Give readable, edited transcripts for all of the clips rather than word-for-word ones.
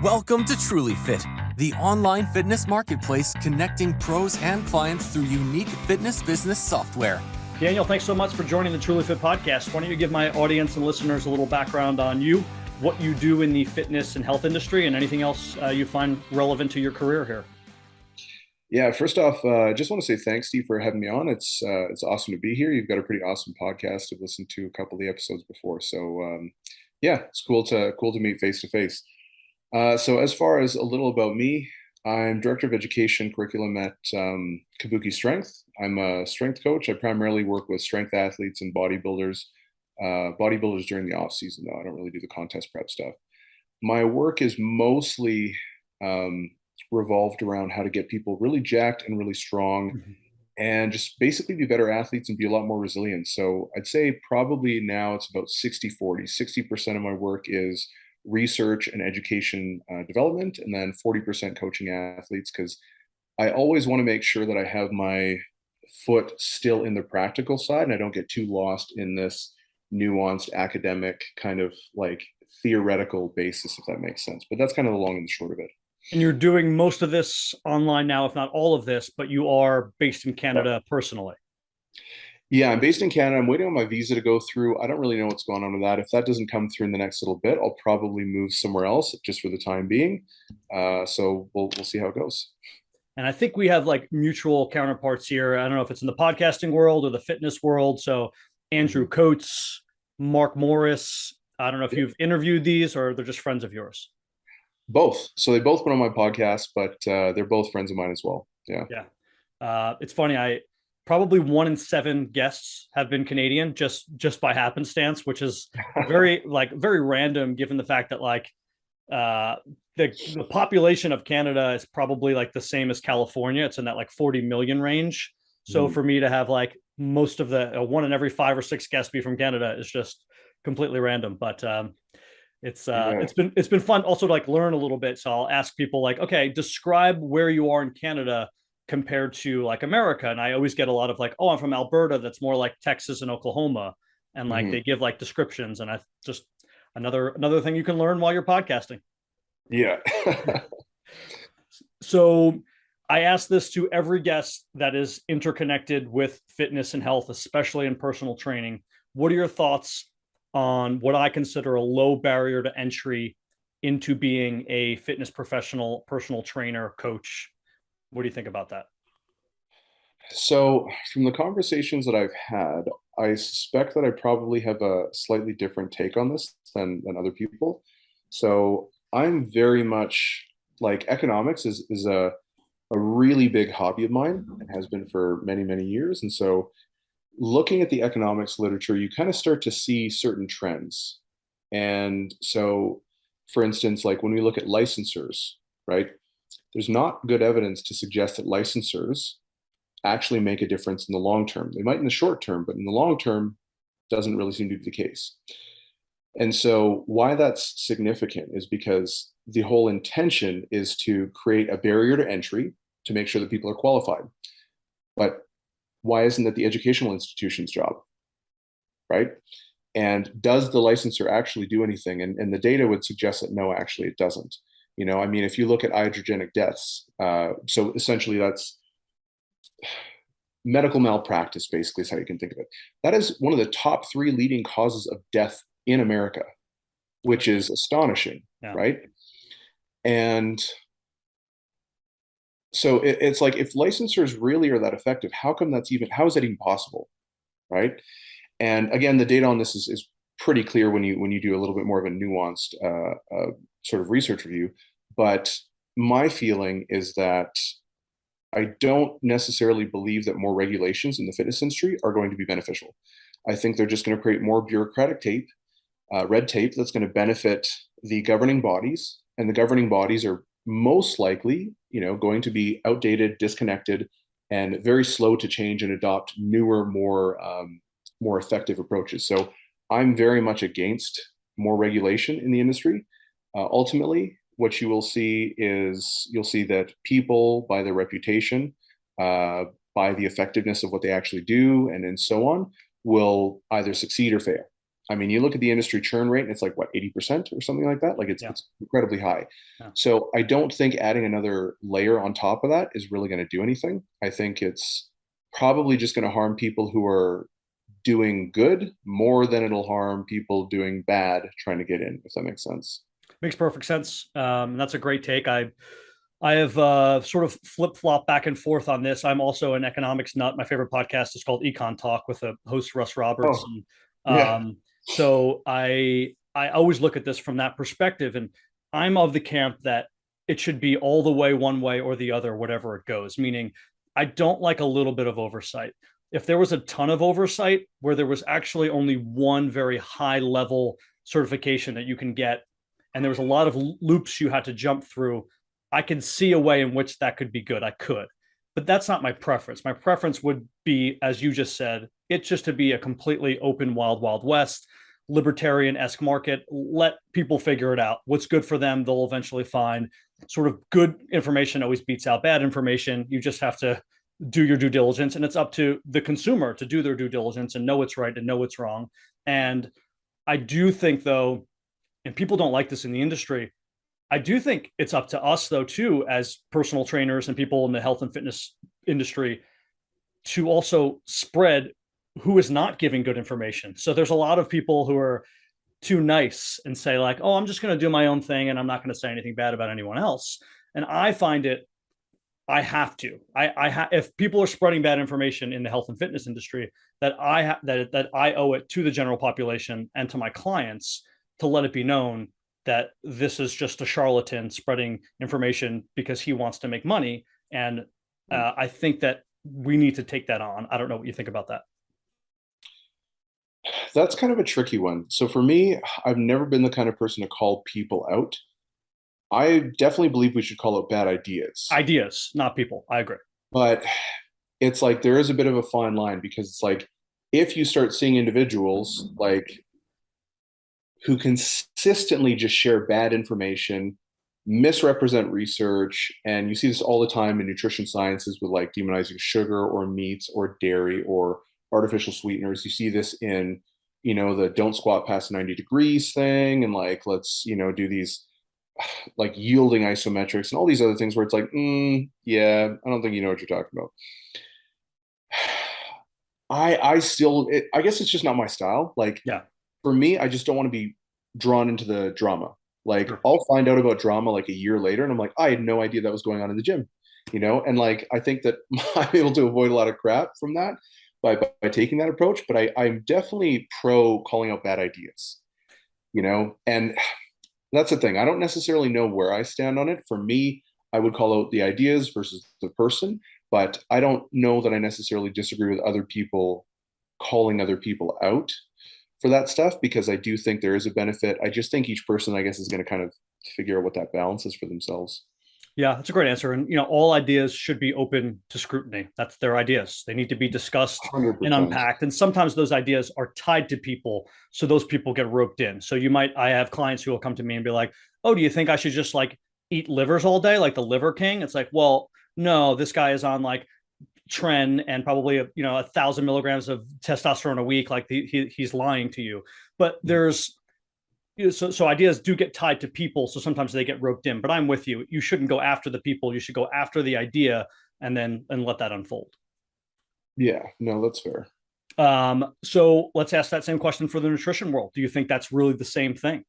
Welcome to Trulyfit, the online fitness marketplace connecting pros and clients through unique fitness business software. Daniel, thanks so much for joining the Trulyfit Podcast. Why don't you give my audience and listeners a little background on you, what you do in the fitness and health industry, and anything else you find relevant to your career here? Yeah, first off, I just want to say thanks, Steve, for having me on. It's awesome to be here. You've got a pretty awesome podcast. I've listened to a couple of the episodes before, so yeah, it's cool to meet face to face. So as far as a little about me, I'm Director of Education Curriculum at Kabuki Strength. I'm a strength coach. I primarily work with strength athletes and bodybuilders during the off season, though. I don't really do the contest prep stuff. My work is mostly revolved around how to get people really jacked and really strong and just basically be better athletes and be a lot more resilient. So I'd say probably now it's about 60-40. 60% of my work is research and education development, and then 40% coaching athletes, because I always want to make sure that I have my foot still in the practical side and I don't get too lost in this nuanced academic kind of like theoretical basis, if that makes sense. But that's kind of the long and the short of it. And you're doing most of this online now, if not all of this, but you are based in Canada personally. Yeah, I'm based in Canada. I'm waiting on my visa to go through. I don't really know what's going on with that. If that doesn't come through in the next little bit, I'll probably move somewhere else just for the time being. So we'll see how it goes. And I think we have like mutual counterparts here. I don't know if it's in the podcasting world or the fitness world. So Andrew Coates, Mark Morris. I don't know if you've interviewed these or they're just friends of yours. Both. So they've both been on my podcast, but they're both friends of mine as well. Yeah. Yeah. It's funny. Probably 1 in 7 guests have been Canadian just by happenstance, which is very random given the fact that the population of Canada is probably like the same as California. It's in that like 40 million range. So for me to have like most of the 1 in every 5 or 6 guests be from Canada is just completely random. But it's been fun also to like learn a little bit. So I'll ask people like, okay, describe where you are in Canada compared to like America. And I always get a lot of like, oh, I'm from Alberta. That's more like Texas and Oklahoma. And like they give like descriptions, and I just another thing you can learn while you're podcasting. Yeah. So I ask this to every guest that is interconnected with fitness and health, especially in personal training. What are your thoughts on what I consider a low barrier to entry into being a fitness professional, personal trainer, coach? What do you think about that? So from the conversations that I've had, I suspect that I probably have a slightly different take on this than other people. So I'm very much like economics is a really big hobby of mine and has been for many, many years. And so looking at the economics literature, you kind of start to see certain trends. And so, for instance, like when we look at licensors, right? There's not good evidence to suggest that licensors actually make a difference in the long term. They might in the short term, but in the long term, doesn't really seem to be the case. And so why that's significant is because the whole intention is to create a barrier to entry to make sure that people are qualified. But why isn't that the educational institution's job, right? And does the licensor actually do anything? And the data would suggest that no, actually it doesn't. You know, I mean, if you look at iatrogenic deaths, so essentially that's medical malpractice, basically is how you can think of it. That is one of the top 3 leading causes of death in America, which is astonishing, right? And so it's like, if licensors really are that effective, how is that even possible, right? And again, the data on this is pretty clear when you do a little bit more of a nuanced sort of research review. But my feeling is that I don't necessarily believe that more regulations in the fitness industry are going to be beneficial. I think they're just going to create more bureaucratic tape, red tape that's going to benefit the governing bodies, and the governing bodies are most likely, going to be outdated, disconnected, and very slow to change and adopt newer, more effective approaches. So I'm very much against more regulation in the industry. Ultimately, what you will see is you'll see that people, by their reputation, by the effectiveness of what they actually do, and so on, will either succeed or fail. I mean, you look at the industry churn rate, and it's like what, 80% or something like that. Like it's incredibly high. Yeah. So I don't think adding another layer on top of that is really going to do anything. I think it's probably just going to harm people who are doing good more than it'll harm people doing bad trying to get in, if that makes sense. Makes perfect sense. That's a great take. I have sort of flip flop back and forth on this. I'm also an economics nut. My favorite podcast is called Econ Talk with a host, Russ Roberts. Oh, And, yeah. so I always look at this from that perspective, and I'm of the camp that it should be all the way one way or the other, whatever it goes. Meaning, I don't like a little bit of oversight. If there was a ton of oversight where there was actually only one very high level certification that you can get, and there was a lot of loops you had to jump through, I can see a way in which that could be good. I could, but that's not my preference. My preference would be, as you just said, it just to be a completely open, wild, wild west, libertarian-esque market. Let people figure it out. What's good for them, they'll eventually find. Sort of good information always beats out bad information. You just have to do your due diligence, and it's up to the consumer to do their due diligence and know what's right and know what's wrong. And I do think, though, and people don't like this in the industry, I do think it's up to us, though, too, as personal trainers and people in the health and fitness industry, to also spread who is not giving good information. So there's a lot of people who are too nice and say like, oh, I'm just going to do my own thing and I'm not going to say anything bad about anyone else. And I find it, I have to, if people are spreading bad information in the health and fitness industry, that I owe it to the general population and to my clients to let it be known that this is just a charlatan spreading information because he wants to make money. And I think that we need to take that on. I don't know what you think about that. That's kind of a tricky one. So for me, I've never been the kind of person to call people out. I definitely believe we should call out bad ideas. Ideas, not people. I agree. But it's like there is a bit of a fine line, because it's like if you start seeing individuals like who consistently just share bad information, misrepresent research, and you see this all the time in nutrition sciences with like demonizing sugar or meats or dairy or artificial sweeteners. You see this in, the don't squat past 90 degrees thing, and like, let's, do these like yielding isometrics and all these other things where it's like, yeah, I don't think you know what you're talking about. I guess it's just not my style. Like, Yeah. For me, I just don't want to be drawn into the drama. Like, Sure. I'll find out about drama like a year later, and I'm like, I had no idea that was going on in the gym, and like, I think that I'm able to avoid a lot of crap from that by taking that approach. But I'm definitely pro calling out bad ideas, and that's the thing. I don't necessarily know where I stand on it. For me, I would call out the ideas versus the person, but I don't know that I necessarily disagree with other people calling other people out for that stuff, because I do think there is a benefit. I just think each person, I guess, is going to kind of figure out what that balance is for themselves. Yeah, that's a great answer. And, all ideas should be open to scrutiny. That's their ideas. They need to be discussed 100%. and unpacked. And sometimes those ideas are tied to people. So those people get roped in. So I have clients who will come to me and be like, oh, do you think I should just like eat livers all day? Like the Liver King? It's like, well, no, this guy is on like tren and probably 1,000 milligrams of testosterone a week. Like he's lying to you. But there's, so ideas do get tied to people, so sometimes they get roped in. But I'm with you. You shouldn't go after the people. You should go after the idea and let that unfold. Yeah, no, that's fair. So let's ask that same question for the nutrition world. Do you think that's really the same thing?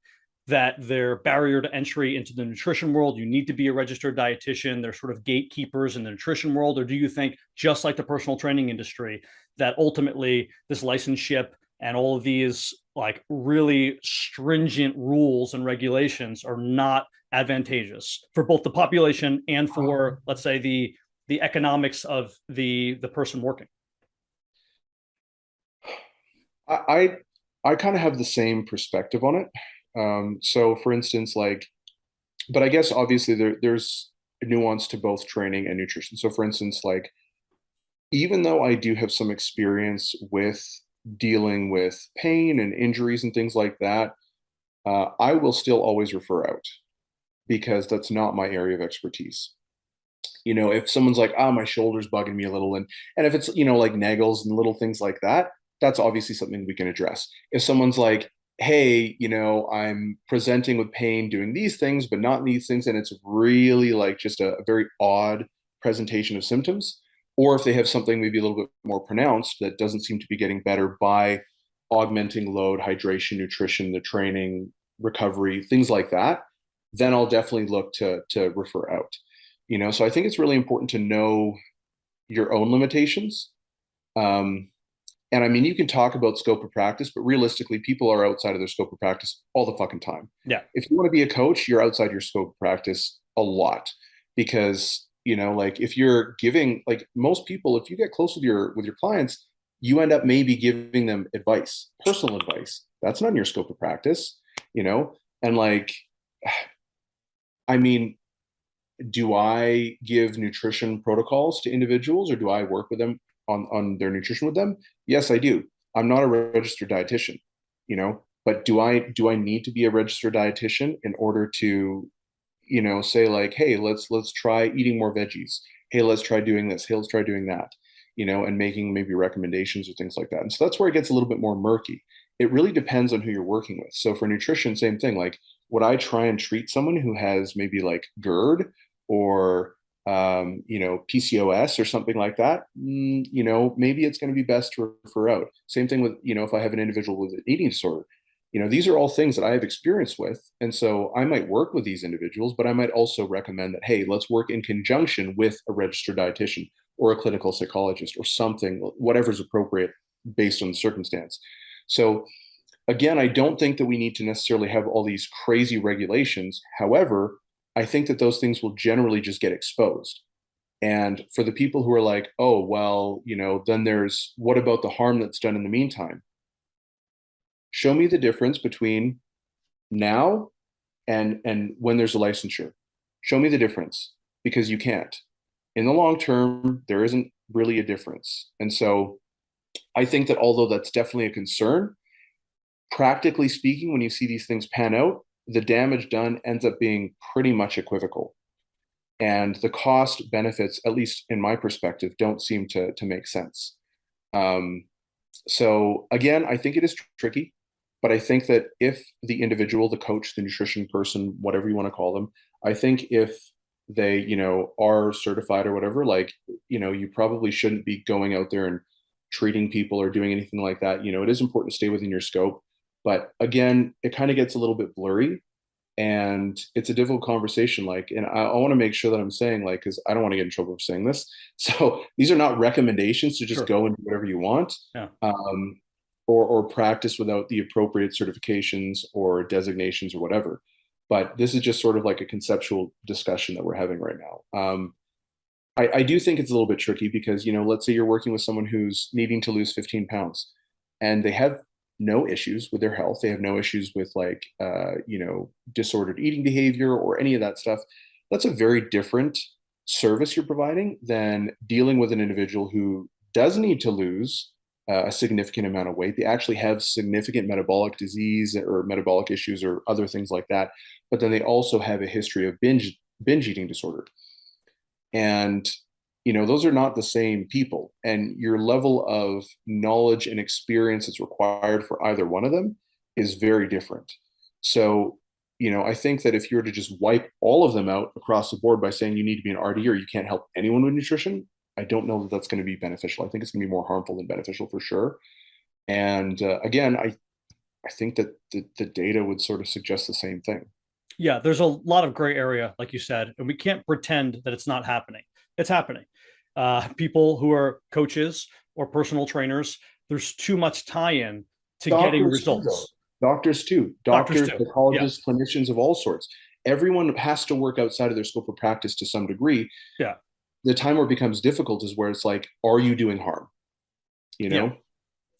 That their barrier to entry into the nutrition world, you need to be a registered dietitian, they're sort of gatekeepers in the nutrition world? Or do you think, just like the personal training industry, that ultimately this licenseship and all of these like really stringent rules and regulations are not advantageous for both the population and for, let's say, the economics of the person working? I kind of have the same perspective on it. So for instance, like, but I guess obviously there's a nuance to both training and nutrition. So for instance, like, even though I do have some experience with dealing with pain and injuries and things like that, I will still always refer out, because that's not my area of expertise. If someone's like, my shoulder's bugging me a little, and if it's, like naggles and little things like that, that's obviously something we can address. If someone's like, hey, I'm presenting with pain doing these things, but not these things, and it's really like just a very odd presentation of symptoms, or if they have something maybe a little bit more pronounced that doesn't seem to be getting better by augmenting load, hydration, nutrition, the training, recovery, things like that, then I'll definitely look to refer out. So I think it's really important to know your own limitations. And I mean, you can talk about scope of practice, but realistically, people are outside of their scope of practice all the fucking time. Yeah. If you want to be a coach, you're outside your scope of practice a lot, because, like if you're giving, like most people, if you get close with your clients, you end up maybe giving them advice, personal advice. That's not in your scope of practice, and like, I mean, do I give nutrition protocols to individuals, or do I work with them on their nutrition with them? Yes, I do. I'm not a registered dietitian, but do I need to be a registered dietitian in order to, say like, hey, let's try eating more veggies. Hey, let's try doing this. Hey, let's try doing that, and making maybe recommendations or things like that. And so that's where it gets a little bit more murky. It really depends on who you're working with. So for nutrition, same thing. Like, would I try and treat someone who has maybe like GERD or PCOS or something like that? Maybe it's going to be best to refer out. Same thing with, if I have an individual with an eating disorder, these are all things that I have experience with. And so I might work with these individuals, but I might also recommend that, hey, let's work in conjunction with a registered dietitian or a clinical psychologist or something, whatever's appropriate based on the circumstance. So again, I don't think that we need to necessarily have all these crazy regulations. However, I think that those things will generally just get exposed. And for the people who are like, oh, well, then there's, what about the harm that's done in the meantime? Show me the difference between now and when there's a licensure. Show me the difference, because you can't. In the long term, there isn't really a difference. And so I think that although that's definitely a concern, practically speaking, when you see these things pan out, the damage done ends up being pretty much equivocal. And the cost benefits, at least in my perspective, don't seem to make sense. So again, I think it is tricky, but I think that if the individual, the coach, the nutrition person, whatever you want to call them, I think if they, are certified or whatever, like, you probably shouldn't be going out there and treating people or doing anything like that. It is important to stay within your scope. But again, it kind of gets a little bit blurry, and it's a difficult conversation. Like, and I want to make sure that I'm saying, like, because I don't want to get in trouble for saying this. So these are not recommendations to just Sure. go and do whatever you want, Yeah. Or practice without the appropriate certifications or designations or whatever. But this is just sort of like a conceptual discussion that we're having right now. I do think it's a little bit tricky because, let's say you're working with someone who's needing to lose 15 pounds and they have no issues with their health. They have no issues with like, disordered eating behavior or any of that stuff. That's a very different service you're providing than dealing with an individual who does need to lose a significant amount of weight. They actually have significant metabolic disease or metabolic issues or other things like that. But then they also have a history of binge eating disorder. And those are not the same people, and your level of knowledge and experience that's required for either one of them is very different. So, I think that if you were to just wipe all of them out across the board by saying you need to be an RD or you can't help anyone with nutrition, I don't know that that's going to be beneficial. I think it's going to be more harmful than beneficial for sure. And again, I think that the data would sort of suggest the same thing. Yeah, there's a lot of gray area, like you said, and we can't pretend that it's not happening. It's happening. People who are coaches or personal trainers, there's too much tie-in to getting results. Doctors too. Doctors too. Psychologists, clinicians of all sorts. Everyone has to work outside of their scope of practice to some degree. Yeah. The time where it becomes difficult is where it's like, are you doing harm? Yeah.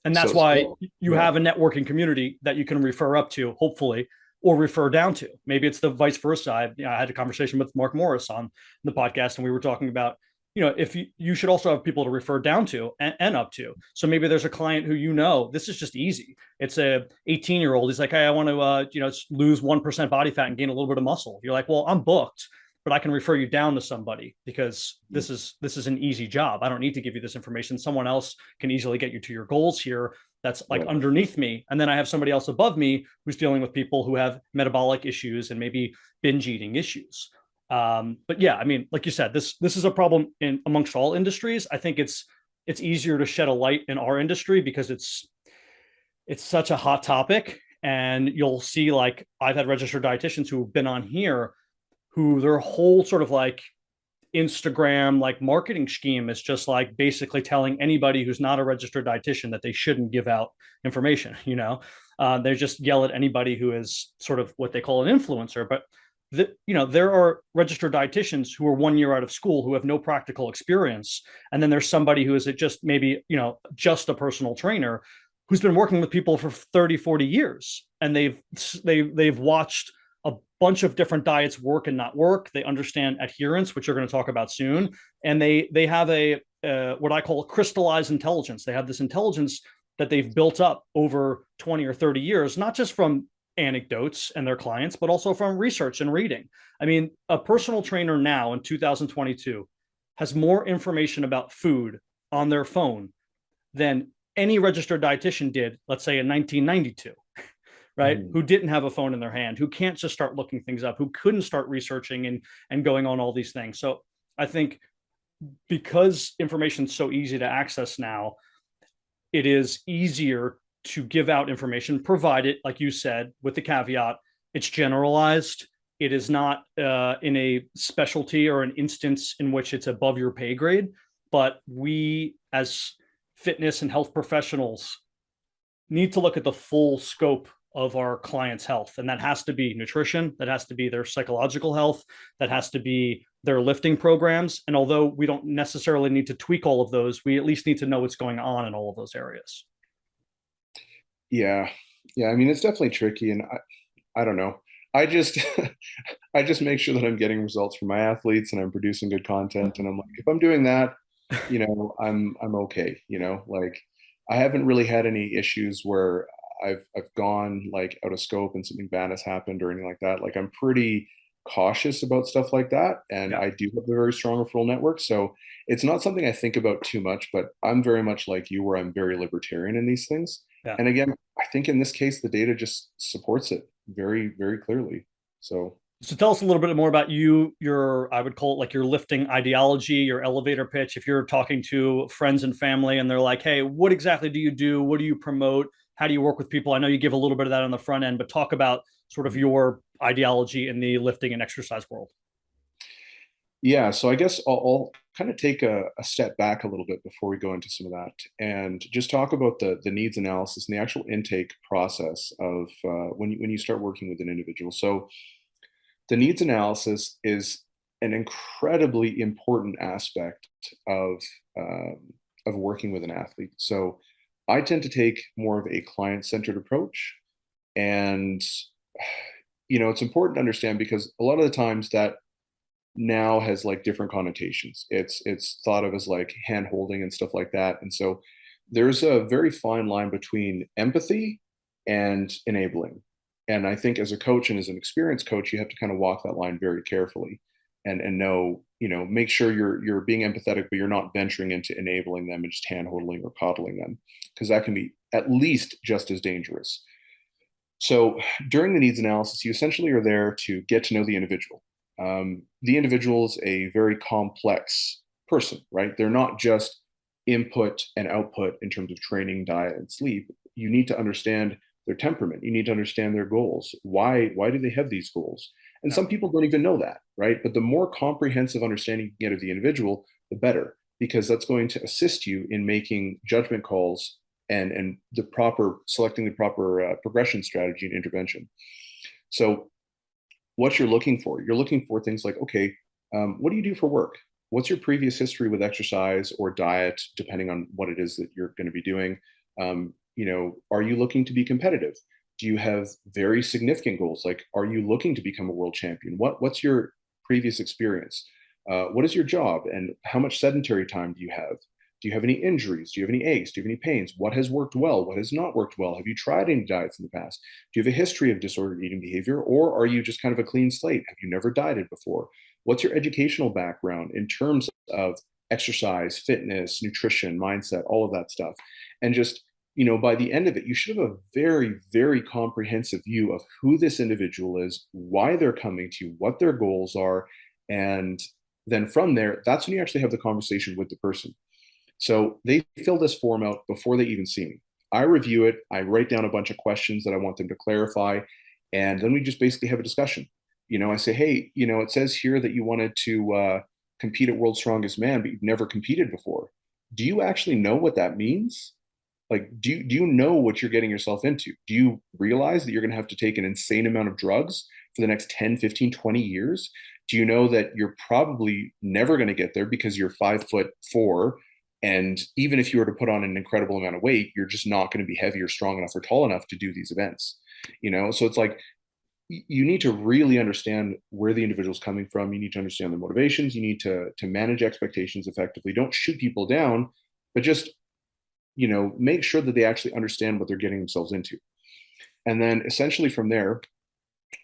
And that's why you have a networking community that you can refer up to, hopefully, or refer down to. Maybe it's the vice versa. I had a conversation with Mark Morris on the podcast, and we were talking about, if you should also have people to refer down to and up to. So maybe there's a client who, this is just easy. It's a 18-year-old. He's like, hey, I want to, lose 1% body fat and gain a little bit of muscle. You're like, well, I'm booked, but I can refer you down to somebody because this is an easy job. I don't need to give you this information. Someone else can easily get you to your goals here that's like underneath me. And then I have somebody else above me who's dealing with people who have metabolic issues and maybe binge eating issues. But yeah, I mean, like you said, this is a problem in amongst all industries. I think it's easier to shed a light in our industry because it's such a hot topic. And you'll see, like, I've had registered dietitians who've been on here who their whole sort of like Instagram like marketing scheme is just like basically telling anybody who's not a registered dietitian that they shouldn't give out information. They just yell at anybody who is sort of what they call an influencer. But there are registered dietitians who are 1 year out of school who have no practical experience, and then there's somebody who is just maybe just a personal trainer who's been working with people for 30-40 years, and they've watched a bunch of different diets work and not work. They understand adherence, which you're going to talk about soon. And they have a what I call crystallized intelligence. They have this intelligence that they've built up over 20 or 30 years, not just from anecdotes and their clients, but also from research and reading. I mean, a personal trainer now in 2022 has more information about food on their phone than any registered dietitian did, let's say in 1992. Right? Who didn't have a phone in their hand, who can't just start looking things up, who couldn't start researching and going on all these things. So I think because information is so easy to access now, it is easier to give out information, provided, like you said, with the caveat, it's generalized. It is not in a specialty or an instance in which it's above your pay grade. But we, as fitness and health professionals, need to look at the full scope of our clients' health. And that has to be nutrition, that has to be their psychological health, that has to be their lifting programs. And although we don't necessarily need to tweak all of those, we at least need to know what's going on in all of those areas. Yeah. I mean, it's definitely tricky. And I don't know. I just I just make sure that I'm getting results for my athletes and I'm producing good content. And I'm like, if I'm doing that, I'm okay. Like, I haven't really had any issues where I've gone like out of scope and something bad has happened or anything like that. Like, I'm pretty cautious about stuff like that. And I do have a very strong referral network. So it's not something I think about too much, but I'm very much like you, where I'm very libertarian in these things. Yeah. And again, I think in this case, the data just supports it very, very clearly. So tell us a little bit more about I would call it like your lifting ideology, your elevator pitch. If you're talking to friends and family and they're like, hey, what exactly do you do? What do you promote? How do you work with people? I know you give a little bit of that on the front end, but talk about sort of your ideology in the lifting and exercise world. Yeah, so I guess I'll kind of take a step back a little bit before we go into some of that and just talk about the needs analysis and the actual intake process of when you start working with an individual. So the needs analysis is an incredibly important aspect of working with an athlete. So I tend to take more of a client-centered approach. And, it's important to understand because a lot of the times that now has like different connotations. It's thought of as like hand-holding and stuff like that. And so there's a very fine line between empathy and enabling. And I think as a coach and as an experienced coach, you have to kind of walk that line very carefully and know, make sure you're being empathetic, but you're not venturing into enabling them and just hand-holding or coddling them, because that can be at least just as dangerous. So during the needs analysis, you essentially are there to get to know the individual. The individual is a very complex person, right? They're not just input and output in terms of training, diet, and sleep. You need to understand their temperament. You need to understand their goals. Why do they have these goals? And some people don't even know that, right? But the more comprehensive understanding you get of the individual, the better, because that's going to assist you in making judgment calls and selecting the proper progression strategy and intervention. So what you're looking for things like, okay, what do you do for work? What's your previous history with exercise or diet, depending on what it is that you're going to be doing? Are you looking to be competitive? Do you have very significant goals? Like, are you looking to become a world champion? What's your previous experience? What is your job and how much sedentary time do you have? Do you have any injuries? Do you have any aches? Do you have any pains? What has worked well? What has not worked well? Have you tried any diets in the past? Do you have a history of disordered eating behavior, or are you just kind of a clean slate? Have you never dieted before? What's your educational background in terms of exercise, fitness, nutrition, mindset, all of that stuff? And just by the end of it, you should have a very, very comprehensive view of who this individual is, why they're coming to you, what their goals are. And then from there, that's when you actually have the conversation with the person. So they fill this form out before they even see me. I review it. I write down a bunch of questions that I want them to clarify. And then we just basically have a discussion. I say, hey, it says here that you wanted to compete at World's Strongest Man, but you've never competed before. Do you actually know what that means? Like, do you know what you're getting yourself into? Do you realize that you're going to have to take an insane amount of drugs for the next 10, 15, 20 years? Do you know that you're probably never going to get there because you're 5'4"? And even if you were to put on an incredible amount of weight, you're just not going to be heavy or strong enough or tall enough to do these events. So it's like, you need to really understand where the individual's coming from. You need to understand their motivations. You need to manage expectations effectively. Don't shoot people down, but just, make sure that they actually understand what they're getting themselves into. And then essentially from there,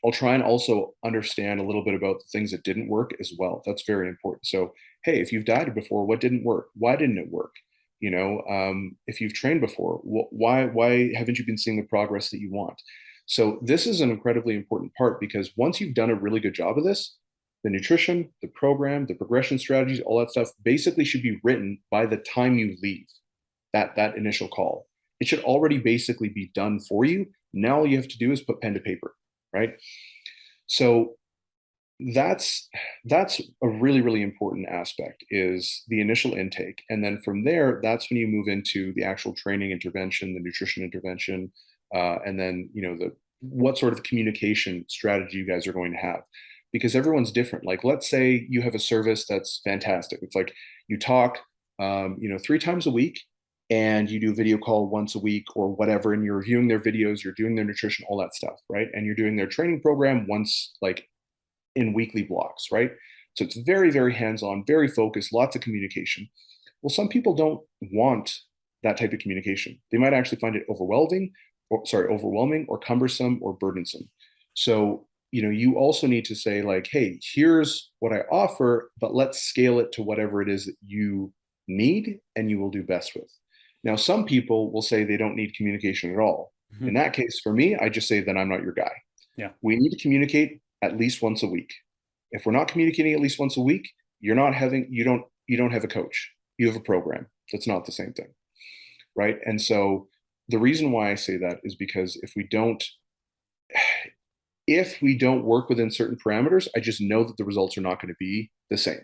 I'll try and also understand a little bit about the things that didn't work as well. That's very important. So, hey, if you've dieted before, what didn't work? Why didn't it work? If you've trained before, why haven't you been seeing the progress that you want? So this is an incredibly important part, because once you've done a really good job of this, the nutrition, the program, the progression strategies, all that stuff basically should be written by the time you leave that initial call. It should already basically be done for you. Now all you have to do is put pen to paper, right? So that's a really, really important aspect, is the initial intake. And then from there, that's when you move into the actual training intervention, the nutrition intervention, and then, what sort of communication strategy you guys are going to have, because everyone's different. Like, let's say you have a service that's fantastic. It's like you talk, 3 times a week, and you do video call once a week or whatever, and you're reviewing their videos, you're doing their nutrition, all that stuff, right? And you're doing their training program once, like in weekly blocks, right? So it's very, very hands-on, very focused, lots of communication. Well, some people don't want that type of communication. They might actually find it overwhelming or cumbersome or burdensome. So, you also need to say, like, hey, here's what I offer, but let's scale it to whatever it is that you need and you will do best with. Now, some people will say they don't need communication at all. In that case, for me, I just say, then I'm not your guy. Yeah. We need to communicate at least once a week. If we're not communicating at least once a week, you don't have a coach. You have a program. That's not the same thing, right? And so the reason why I say that is because if we don't work within certain parameters, I just know that the results are not going to be the same.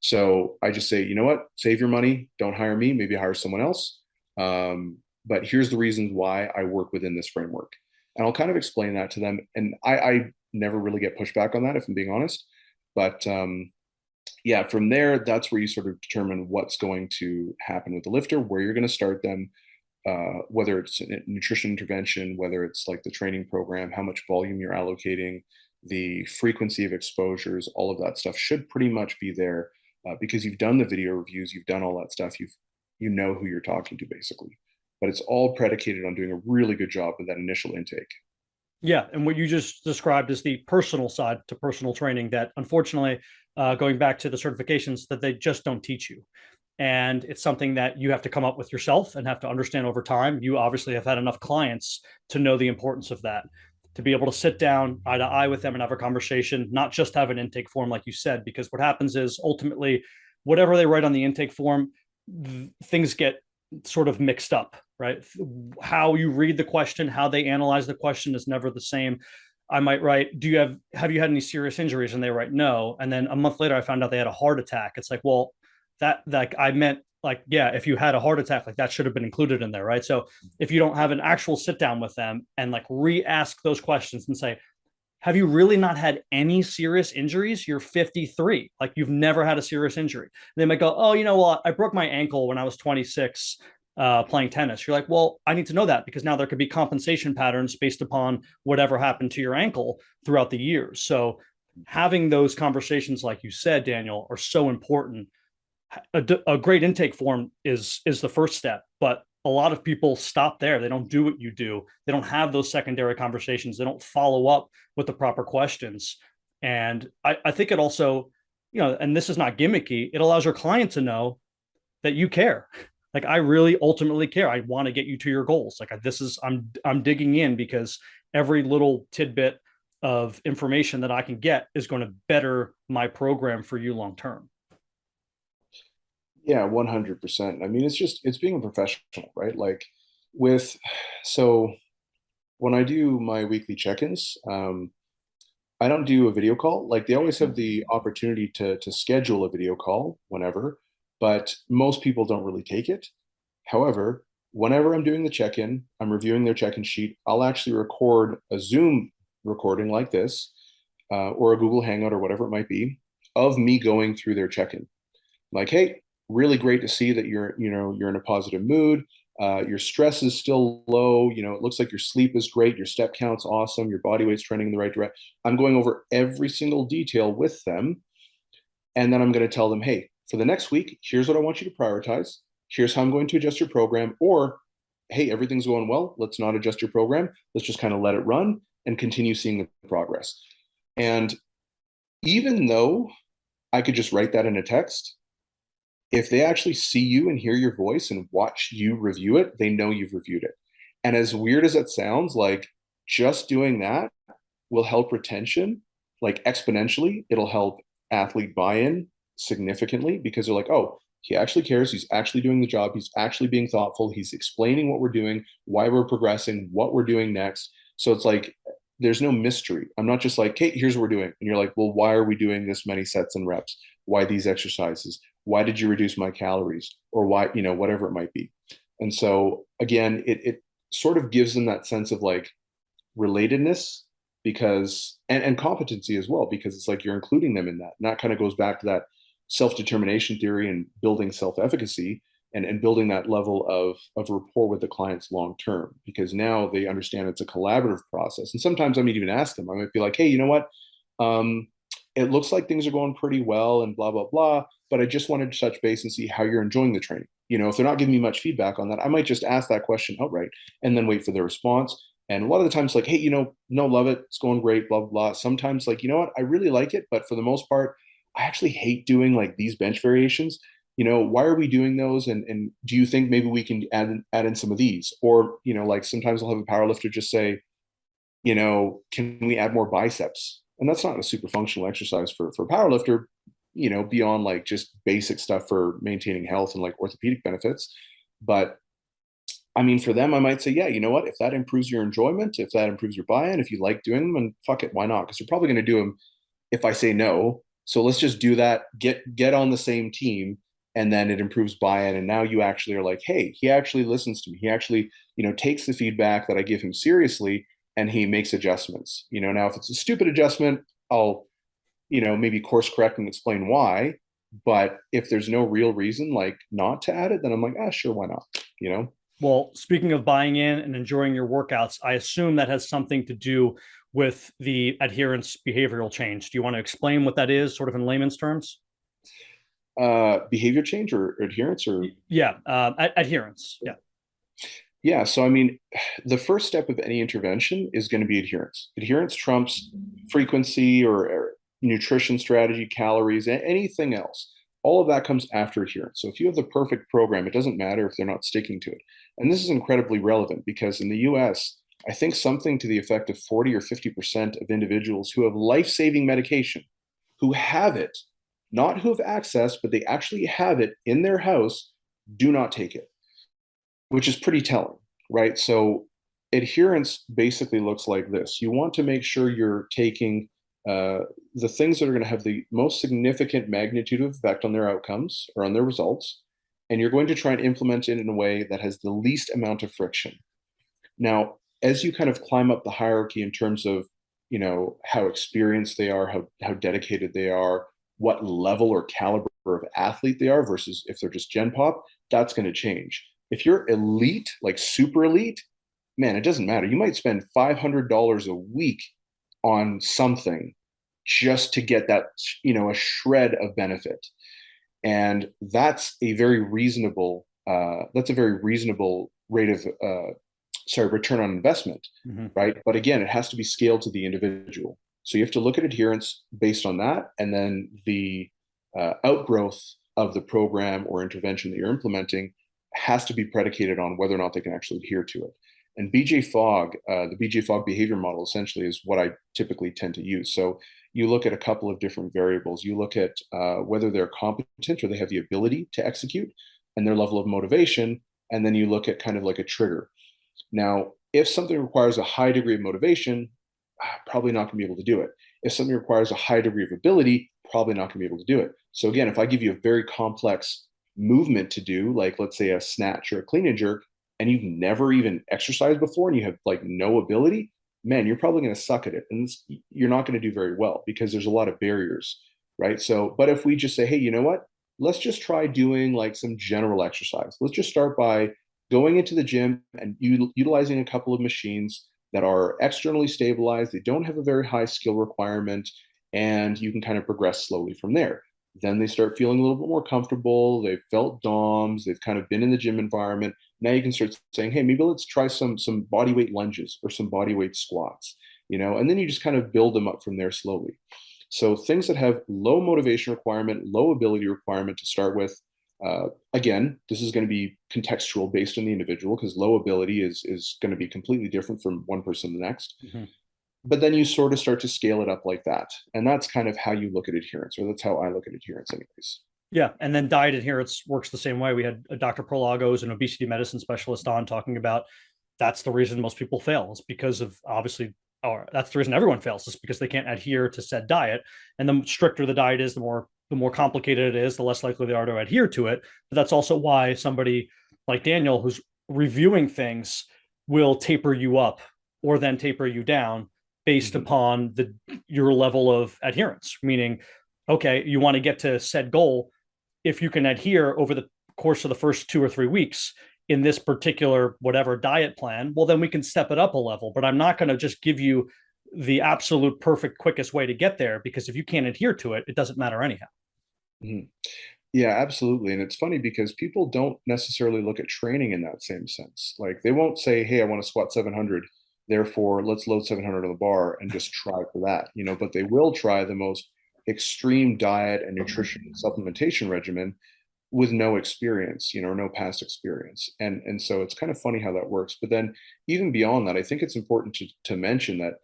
So I just say, you know what, save your money, don't hire me, maybe hire someone else. But here's the reasons why I work within this framework. And I'll kind of explain that to them. And I never really get pushback on that, if I'm being honest. But yeah, from there, that's where you sort of determine what's going to happen with the lifter, where you're going to start them, whether it's a nutrition intervention, whether it's like the training program, how much volume you're allocating, the frequency of exposures, all of that stuff should pretty much be there, because you've done the video reviews, you've done all that stuff, you know who you're talking to basically. But it's all predicated on doing a really good job with that initial intake. Yeah, and what you just described is the personal side to personal training that, unfortunately, going back to the certifications, that they just don't teach you. And it's something that you have to come up with yourself and have to understand over time. You obviously have had enough clients to know the importance of that, to be able to sit down eye to eye with them and have a conversation, not just have an intake form, like you said, because what happens is ultimately whatever they write on the intake form, things get sort of mixed up, right? How you read the question, how they analyze the question is never the same. I might write, have you had any serious injuries? And they write no. And then a month later, I found out they had a heart attack. It's like, well, that like I meant, like, yeah, if you had a heart attack, like that should have been included in there, right? So if you don't have an actual sit down with them and like re-ask those questions and say, have you really not had any serious injuries? You're 53. Like, you've never had a serious injury. They might go, oh, you know what? I broke my ankle when I was 26 playing tennis. You're like, well, I need to know that, because now there could be compensation patterns based upon whatever happened to your ankle throughout the years. So having those conversations, like you said, Daniel, are so important. A great intake form is the first step, but a lot of people stop there. They don't do what you do. They don't have those secondary conversations. They don't follow up with the proper questions. And I think it also, and this is not gimmicky, it allows your client to know that you care. Like I really ultimately care. I want to get you to your goals. Like I'm digging in because every little tidbit of information that I can get is going to better my program for you long term. Yeah, 100%. I mean, it's being a professional, right? Like with, so when I do my weekly check-ins, I don't do a video call. Like they always have the opportunity to schedule a video call whenever, but most people don't really take it. However, whenever I'm doing the check-in, I'm reviewing their check-in sheet, I'll actually record a Zoom recording like this, or a Google Hangout or whatever it might be, of me going through their check-in. Like, hey, really great to see that you're in a positive mood. Your stress is still low. It looks like your sleep is great. Your step count's awesome. Your body weight's trending in the right direction. I'm going over every single detail with them. And then I'm going to tell them, hey, for the next week, here's what I want you to prioritize. Here's how I'm going to adjust your program. Or, hey, everything's going well. Let's not adjust your program. Let's just kind of let it run and continue seeing the progress. And even though I could just write that in a text, if they actually see you and hear your voice and watch you review it, they know you've reviewed it. And as weird as it sounds, like just doing that will help retention like exponentially. It'll help athlete buy-in significantly because they're like, oh, he actually cares. He's actually doing the job. He's actually being thoughtful. He's explaining what we're doing, why we're progressing, what we're doing next. So it's like, there's no mystery. I'm not just like, hey, here's what we're doing. And you're like, well, why are we doing this many sets and reps? Why these exercises? Why did you reduce my calories? Or why, whatever it might be. And so again, it sort of gives them that sense of like relatedness because, and competency as well, because it's like you're including them in that. And that kind of goes back to that self-determination theory and building self-efficacy and building that level of rapport with the clients long term, because now they understand it's a collaborative process. And sometimes I might even ask them, I might be like, hey, you know what? It looks like things are going pretty well and blah, blah, blah. But I just wanted to touch base and see how you're enjoying the training. If they're not giving me much feedback on that, I might just ask that question outright and then wait for their response. And a lot of the times, like, hey, no, love it. It's going great, blah, blah, blah. Sometimes, like, you know what? I really like it. But for the most part, I actually hate doing like these bench variations. Why are we doing those? And do you think maybe we can add in some of these? Or, like sometimes I'll have a powerlifter just say, can we add more biceps? And that's not a super functional exercise for a powerlifter, beyond like just basic stuff for maintaining health and like orthopedic benefits. But I mean, for them, I might say, yeah, you know what? If that improves your enjoyment, if that improves your buy-in, if you like doing them, and fuck it, why not? Because you're probably going to do them if I say no. So let's just do that, get on the same team, and then it improves buy-in. And now you actually are like, hey, he actually listens to me. He actually, takes the feedback that I give him seriously, and he makes adjustments. Now if it's a stupid adjustment, I'll, maybe course correct and explain why. But if there's no real reason like not to add it, then I'm like, sure, why not? Well, speaking of buying in and enjoying your workouts, I assume that has something to do with the adherence behavioral change. Do you want to explain what that is, sort of in layman's terms? Behavior change or adherence or Yeah, adherence. Yeah. Yeah. So, I mean, the first step of any intervention is going to be adherence. Adherence trumps frequency or nutrition strategy, calories, anything else. All of that comes after adherence. So if you have the perfect program, it doesn't matter if they're not sticking to it. And this is incredibly relevant because in the US, I think something to the effect of 40 or 50% of individuals who have life-saving medication, who have it, not who have access, but they actually have it in their house, do not take it, which is pretty telling, right? So adherence basically looks like this. You want to make sure you're taking the things that are going to have the most significant magnitude of effect on their outcomes or on their results, and you're going to try and implement it in a way that has the least amount of friction. Now, as you kind of climb up the hierarchy in terms of, how experienced they are, how dedicated they are, what level or caliber of athlete they are versus if they're just gen pop, that's going to change. If you're elite, like super elite, man, it doesn't matter. You might spend $500 a week on something just to get that, a shred of benefit. And that's a very reasonable rate of, return on investment, right? But again, it has to be scaled to the individual. So you have to look at adherence based on that. And then the outgrowth of the program or intervention that you're implementing has to be predicated on whether or not they can actually adhere to it. And BJ Fogg, the BJ Fogg behavior model essentially is what I typically tend to use. So you look at a couple of different variables. You look at whether they're competent or they have the ability to execute and their level of motivation. And then you look at kind of like a trigger. Now, if something requires a high degree of motivation, probably not going to be able to do it. If something requires a high degree of ability, probably not going to be able to do it. So again, if I give you a very complex movement to do, like let's say a snatch or a clean and jerk, and you've never even exercised before and you have like no ability, man, you're probably going to suck at it. And you're not going to do very well because there's a lot of barriers, right? So, but if we just say, hey, you know what? Let's just try doing like some general exercise. Let's just start by going into the gym and utilizing a couple of machines that are externally stabilized. They don't have a very high skill requirement, and you can kind of progress slowly from there. Then they start feeling a little bit more comfortable. They've felt DOMs. They've kind of been in the gym environment. Now you can start saying, hey, maybe let's try some body weight lunges or some body weight squats, and then you just kind of build them up from there slowly. So things that have low motivation requirement, low ability requirement to start with. Again, this is going to be contextual based on the individual because low ability is going to be completely different from one person to the next. Mm-hmm. But then you sort of start to scale it up like that. And that's kind of how you look at adherence, or that's how I look at adherence anyways. Yeah. And then diet adherence works the same way. We had a Dr. Prolagos, an obesity medicine specialist, on talking about that's the reason most people fail. It's because of obviously, or that's the reason everyone fails, is because they can't adhere to said diet. And the stricter the diet is, the more complicated it is, the less likely they are to adhere to it. But that's also why somebody like Daniel, who's reviewing things, will taper you up or then taper you down based upon your level of adherence. Meaning, okay, you want to get to said goal. If you can adhere over the course of the first 2 or 3 weeks in this particular whatever diet plan, well, then we can step it up a level. But I'm not going to just give you the absolute perfect quickest way to get there, because if you can't adhere to it, it doesn't matter anyhow. Mm-hmm. Yeah, absolutely. And it's funny because people don't necessarily look at training in that same sense. Like they won't say, hey, I want to squat 700. Therefore, let's load 700 on the bar and just try for that, but they will try the most extreme diet and nutrition and supplementation regimen with no experience, or no past experience. And so it's kind of funny how that works. But then even beyond that, I think it's important to mention that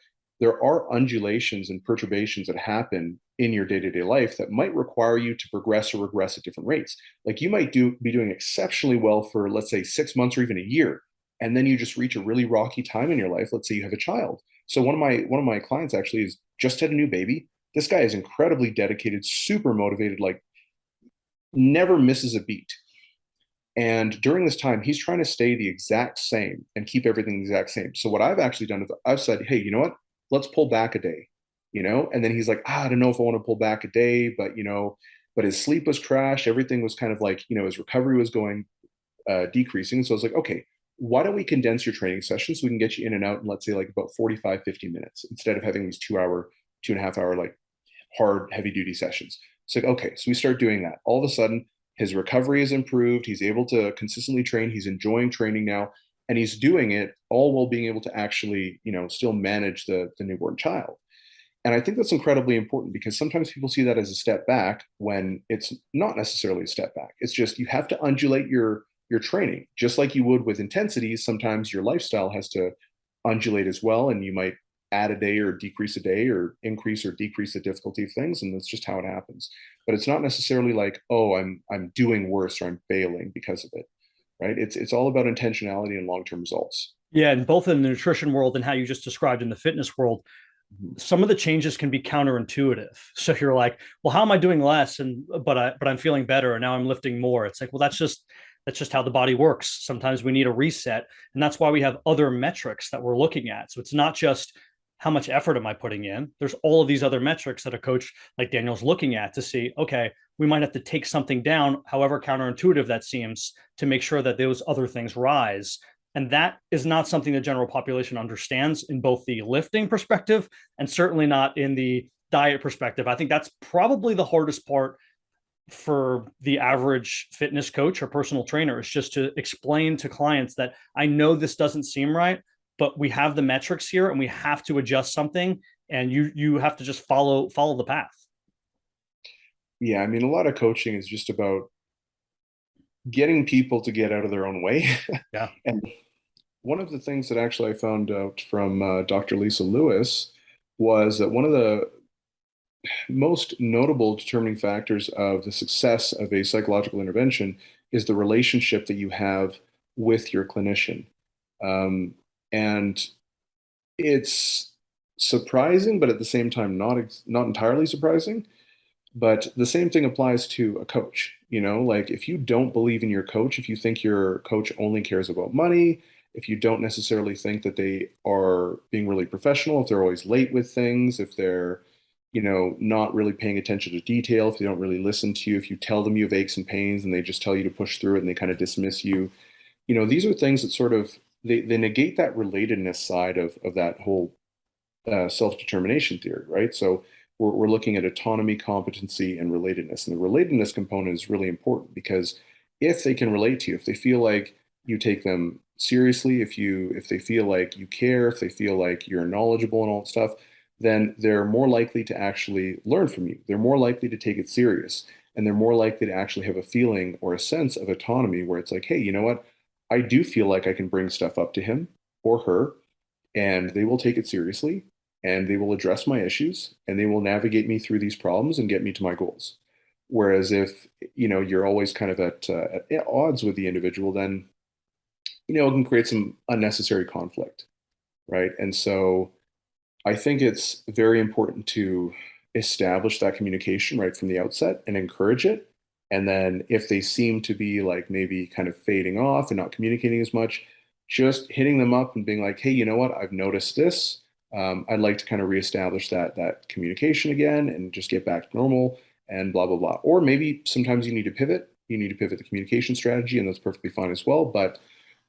there are undulations and perturbations that happen in your day-to-day life that might require you to progress or regress at different rates. Like you might be doing exceptionally well for, let's say, 6 months or even a year. And then you just reach a really rocky time in your life. Let's say you have a child. So one of my clients actually has just had a new baby. This guy is incredibly dedicated, super motivated, like never misses a beat. And during this time, he's trying to stay the exact same and keep everything the exact same. So what I've actually done is I've said, hey, you know what? Let's pull back a day, And then he's like, I don't know if I want to pull back a day, but but his sleep was trash. Everything was kind of like, his recovery was going decreasing. So I was like, okay, why don't we condense your training session so we can get you in and out in, let's say, like about 45, 50 minutes instead of having these 2.5 hour, like hard, heavy duty sessions. So, okay, so we start doing that. All of a sudden, his recovery is improved. He's able to consistently train. He's enjoying training now, and he's doing it all while being able to actually, still manage the newborn child. And I think that's incredibly important because sometimes people see that as a step back when it's not necessarily a step back. It's just you have to undulate your training, just like you would with intensities. Sometimes your lifestyle has to undulate as well, and you might add a day or decrease a day or increase or decrease the difficulty of things, and that's just how it happens. But it's not necessarily like, oh, I'm doing worse or I'm failing because of it, right? It's all about intentionality and long-term results. Yeah, and both in the nutrition world and how you just described in the fitness world, some of the changes can be counterintuitive. So you're like, well, how am I doing less? But I'm feeling better, and now I'm lifting more. It's like, well, that's just how the body works. Sometimes we need a reset. And that's why we have other metrics that we're looking at. So it's not just how much effort am I putting in? There's all of these other metrics that a coach like Daniel's looking at to see, okay, we might have to take something down, however counterintuitive that seems, to make sure that those other things rise. And that is not something the general population understands in both the lifting perspective and certainly not in the diet perspective. I think that's probably the hardest part for the average fitness coach or personal trainer, is just to explain to clients that I know this doesn't seem right, but we have the metrics here and we have to adjust something, and you have to just follow the path. Yeah, I mean, a lot of coaching is just about getting people to get out of their own way. Yeah. And one of the things that actually I found out from Dr. Lisa Lewis was that one of the most notable determining factors of the success of a psychological intervention is the relationship that you have with your clinician. And it's surprising, but at the same time, not entirely surprising. But the same thing applies to a coach. Like if you don't believe in your coach, if you think your coach only cares about money, if you don't necessarily think that they are being really professional, if they're always late with things, if they're, not really paying attention to detail, if they don't really listen to you, if you tell them you have aches and pains and they just tell you to push through it and they kind of dismiss you, these are things that sort of they negate that relatedness side of that whole self-determination theory, right? So we're looking at autonomy, competency, and relatedness. And the relatedness component is really important because if they can relate to you, if they feel like you take them seriously, if they feel like you care, if they feel like you're knowledgeable and all that stuff, then they're more likely to actually learn from you. They're more likely to take it serious. And they're more likely to actually have a feeling or a sense of autonomy where it's like, hey, you know what? I do feel like I can bring stuff up to him or her, and they will take it seriously and they will address my issues and they will navigate me through these problems and get me to my goals. Whereas if, you're always kind of at odds with the individual, then, it can create some unnecessary conflict, right? And so I think it's very important to establish that communication right from the outset and encourage it. And then if they seem to be like maybe kind of fading off and not communicating as much, just hitting them up and being like, hey, you know what? I've noticed this. I'd like to kind of reestablish that communication again and just get back to normal and blah, blah, blah. Or maybe sometimes you need to pivot. You need to pivot the communication strategy, and that's perfectly fine as well. But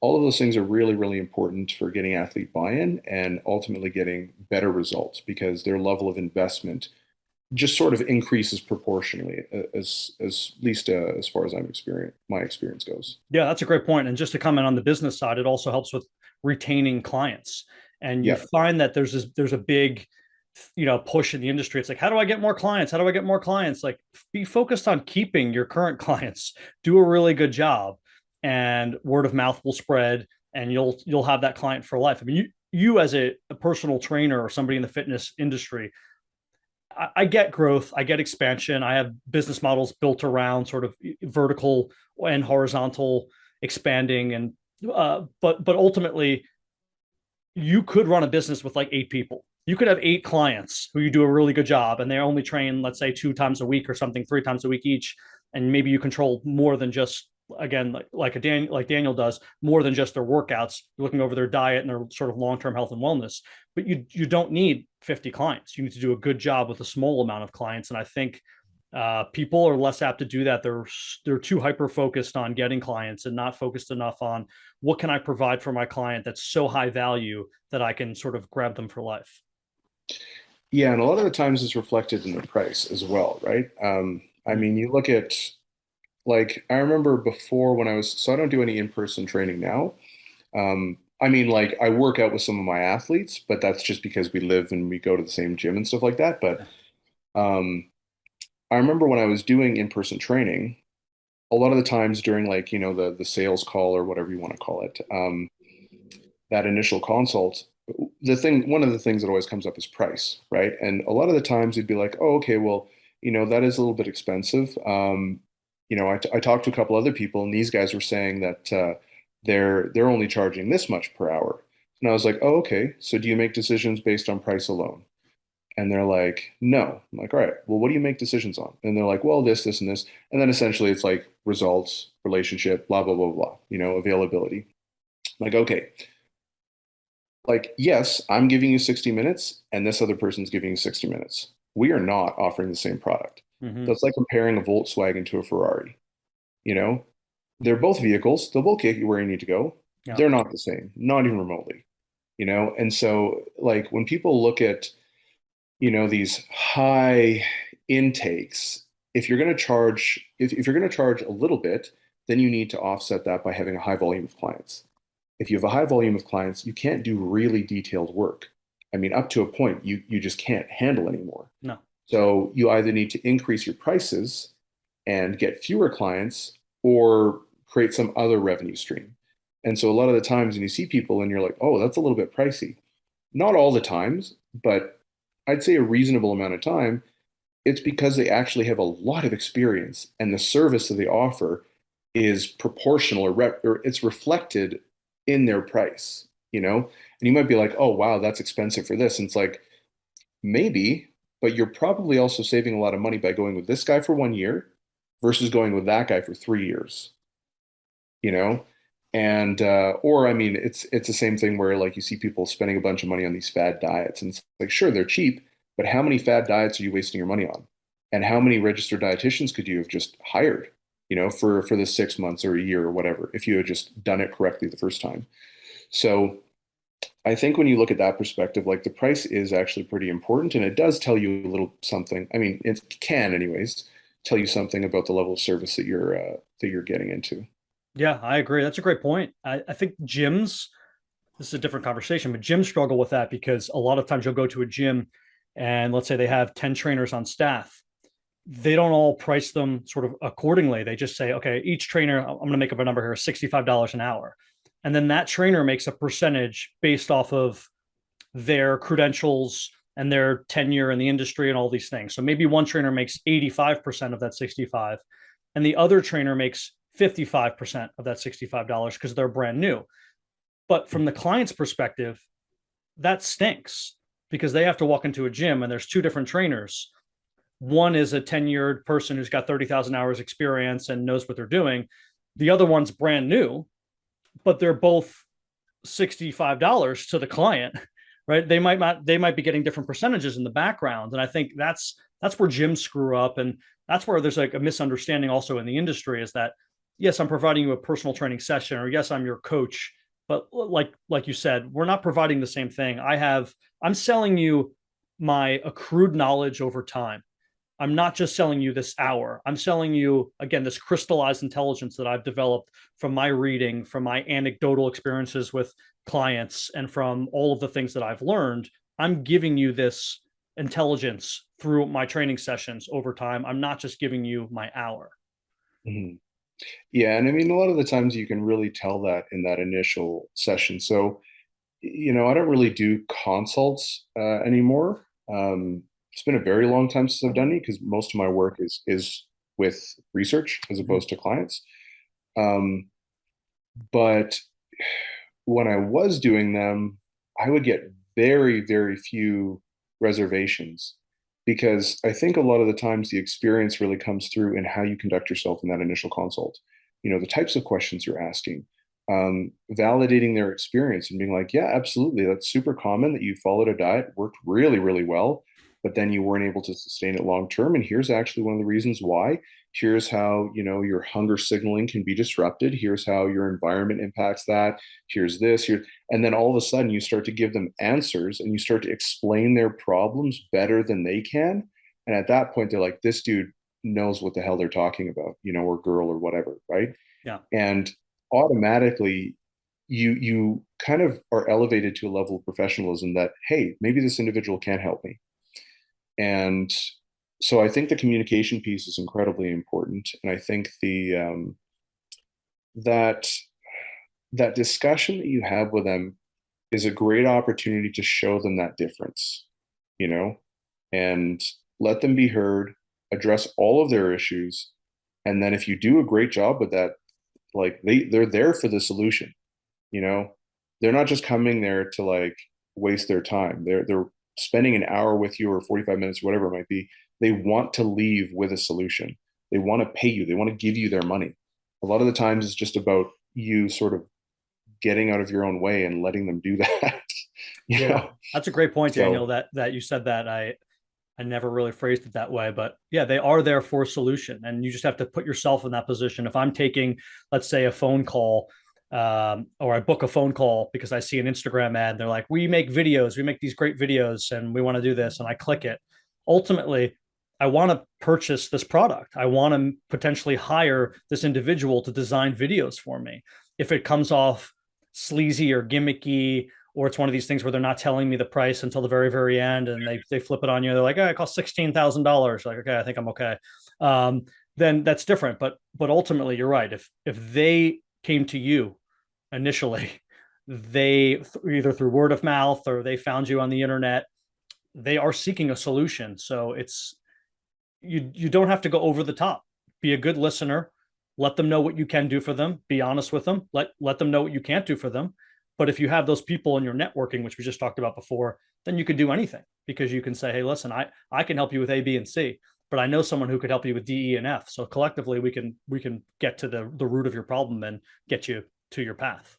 all of those things are really, really important for getting athlete buy-in and ultimately getting better results because their level of investment just sort of increases proportionally as least as far as my experience goes. Yeah, that's a great point. And just to comment on the business side, it also helps with retaining clients. And you Yeah. find that there's a big, push in the industry. It's like, how do I get more clients? How do I get more clients? Like, be focused on keeping your current clients. Do a really good job, and word of mouth will spread, and you'll have that client for life. I mean, you as a personal trainer or somebody in the fitness industry, I get growth, I get expansion. I have business models built around sort of vertical and horizontal expanding, and but ultimately, you could run a business with like 8 people. You could have 8 clients who you do a really good job, and they only train, let's say, 2 times a week or something, 3 times a week each, and maybe you control more than just, again, like Daniel does, more than just their workouts. You're looking over their diet and their sort of long-term health and wellness. But you don't need 50 clients. You need to do a good job with a small amount of clients, and I think people are less apt to do that. They're too hyper focused on getting clients and not focused enough on what can I provide for my client that's so high value that I can sort of grab them for life. Yeah, and a lot of the times it's reflected in the price as well, right? I mean, you look at like I remember before when so I don't do any in-person training now. I mean, like I work out with some of my athletes, but that's just because we live and we go to the same gym and stuff like that. But um, I remember when I was doing in-person training, a lot of the times during like, the sales call or whatever you want to call it, that initial consult, one of the things that always comes up is price, right? And a lot of the times you'd be like, oh, okay, well, that is a little bit expensive. I talked to a couple other people and these guys were saying that they're only charging this much per hour. And I was like, oh, okay. So do you make decisions based on price alone? And they're like, no. I'm like, all right, well, what do you make decisions on? And they're like, well, this, and this. And then essentially it's like results, relationship, blah, blah, blah, blah, availability. I'm like, okay, like, yes, I'm giving you 60 minutes and this other person's giving you 60 minutes. We are not offering the same product. Mm-hmm. That's like comparing a Volkswagen to a Ferrari. They're both vehicles. They'll both get you where you need to go. Yeah. They're not the same, not even remotely, And so like when people look at, these high intakes, if you're going to charge, if you're going to charge a little bit, then you need to offset that by having a high volume of clients. If you have a high volume of clients, you can't do really detailed work. I mean, up to a point, you just can't handle anymore. No. So you either need to increase your prices and get fewer clients or create some other revenue stream. And so a lot of the times when you see people and you're like, oh, that's a little bit pricey. Not all the times, but I'd say a reasonable amount of time, it's because they actually have a lot of experience and the service that they offer is proportional or it's reflected in their price, you know? And you might be like, oh, wow, that's expensive for this. And it's like, maybe, but you're probably also saving a lot of money by going with this guy for 1 year versus going with that guy for 3 years, you know? And or I mean, it's the same thing where like you see people spending a bunch of money on these fad diets, and it's like, sure, they're cheap, but how many fad diets are you wasting your money on? And how many registered dietitians could you have just hired, you know, for the 6 months or a year or whatever, if you had just done it correctly the first time? So I think when you look at that perspective, like the price is actually pretty important, and it does tell you a little something. I mean, it can, anyways, tell you something about the level of service that you're getting into. Yeah, I agree. That's a great point. I think gyms, this is a different conversation, but gyms struggle with that because a lot of times you'll go to a gym and let's say they have 10 trainers on staff. They don't all price them sort of accordingly. They just say, okay, each trainer, I'm going to make up a number here, $65 an hour. And then that trainer makes a percentage based off of their credentials and their tenure in the industry and all these things. So maybe one trainer makes 85% of that 65 and the other trainer makes 55% of that $65 because they're brand new. But from the client's perspective, that stinks because they have to walk into a gym and there's two different trainers. One is a tenured person who's got 30,000 hours experience and knows what they're doing. The other one's brand new, but they're both $65 to the client, right? They might be getting different percentages in the background. And I think that's where gyms screw up. And that's where there's like a misunderstanding also in the industry is that, yes, I'm providing you a personal training session, or yes, I'm your coach. But like you said, we're not providing the same thing. I'm selling you my accrued knowledge over time. I'm not just selling you this hour. I'm selling you, again, this crystallized intelligence that I've developed from my reading, from my anecdotal experiences with clients, and from all of the things that I've learned. I'm giving you this intelligence through my training sessions over time. I'm not just giving you my hour. Mhm. Yeah, and I mean, a lot of the times you can really tell that in that initial session. So, I don't really do consults anymore. It's been a very long time since I've done it because most of my work is with research as opposed to clients. Um, but when I was doing them, I would get very, very few reservations because I think a lot of the times the experience really comes through in how you conduct yourself in that initial consult. The types of questions you're asking, validating their experience and being like, yeah, absolutely. That's super common that you followed a diet, worked really, really well, but then you weren't able to sustain it long term. And here's actually one of the reasons why. Here's how, your hunger signaling can be disrupted. Here's how your environment impacts that. Here's this, here. And then all of a sudden you start to give them answers and you start to explain their problems better than they can. And at that point, they're like, this dude knows what the hell they're talking about, or girl or whatever, right? Yeah. And automatically you kind of are elevated to a level of professionalism that, hey, maybe this individual can help me. And so I think the communication piece is incredibly important. And I think that that discussion that you have with them is a great opportunity to show them that difference, and let them be heard, address all of their issues. And then if you do a great job with that, like they're there for the solution, they're not just coming there to like waste their time. They're spending an hour with you or 45 minutes, whatever it might be. They want to leave with a solution. They want to pay you. They want to give you their money. A lot of the times it's just about you sort of getting out of your own way and letting them do that. Yeah, that's a great point, Daniel, So, that you said that. I never really phrased it that way, but yeah, they are there for a solution. And you just have to put yourself in that position. If I'm taking, let's say, a phone call, or I book a phone call because I see an Instagram ad, they're like, we make these great videos and we want to do this. And I click it. Ultimately, I want to purchase this product. I want to potentially hire this individual to design videos for me. If it comes off sleazy or gimmicky, or it's one of these things where they're not telling me the price until the very, very end, and they flip it on you. They're like, oh, it costs $16,000. Like, okay, I think I'm okay. then that's different. But ultimately, you're right. If they came to you initially, they either through word of mouth or they found you on the internet, they are seeking a solution. So it's you don't have to go over the top. Be a good listener. Let them know what you can do for them. Be honest with them. Let them know what you can't do for them. But if you have those people in your networking, which we just talked about before, then you could do anything, because you can say, hey, listen, I can help you with A, B, and C, but I know someone who could help you with D, E, and F. So collectively we can get to the root of your problem and get you to your path.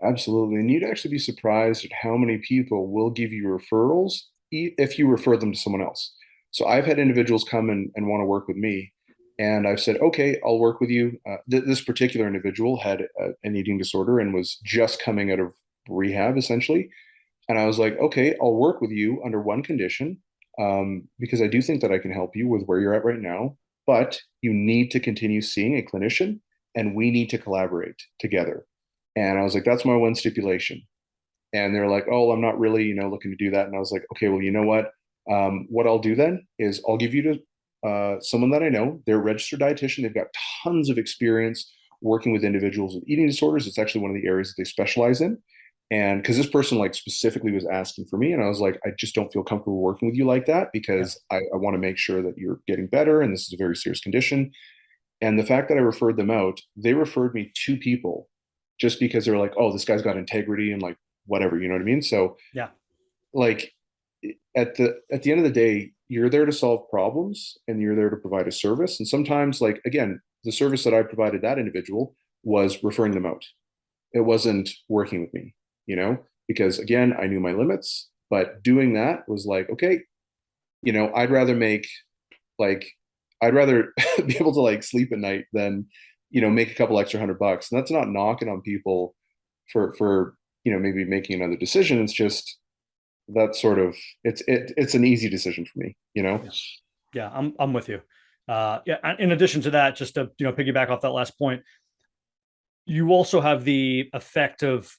Absolutely. And you'd actually be surprised at how many people will give you referrals if you refer them to someone else. So I've had individuals come and want to work with me. And I've said, okay, I'll work with you. This particular individual had an eating disorder and was just coming out of rehab, essentially. And I was like, okay, I'll work with you under one condition, because I do think that I can help you with where you're at right now. But you need to continue seeing a clinician and we need to collaborate together. And I was like, that's my one stipulation. And they're like, oh, I'm not really, looking to do that. And I was like, okay, well, you know what? What I'll do then is I'll give you to someone that I know. They're a registered dietitian. They've got tons of experience working with individuals with eating disorders. It's actually one of the areas that they specialize in. And because this person like specifically was asking for me, and I was like, I just don't feel comfortable working with you like that, because I want to make sure that you're getting better. And this is a very serious condition. And the fact that I referred them out, they referred me two people just because they're like, oh, this guy's got integrity and like whatever, you know what I mean? So Yeah. like at the end of the day, you're there to solve problems and you're there to provide a service. And sometimes, like, again, the service that I provided that individual was referring them out. It wasn't working with me, because again, I knew my limits, but doing that was like, okay, I'd rather make like, I'd rather be able to like sleep at night than, make a couple extra $100. And that's not knocking on people for, maybe making another decision. It's just, that's sort of, it's an easy decision for me. Yeah, I'm with you. Yeah. In addition to that, just to piggyback off that last point, you also have the effect of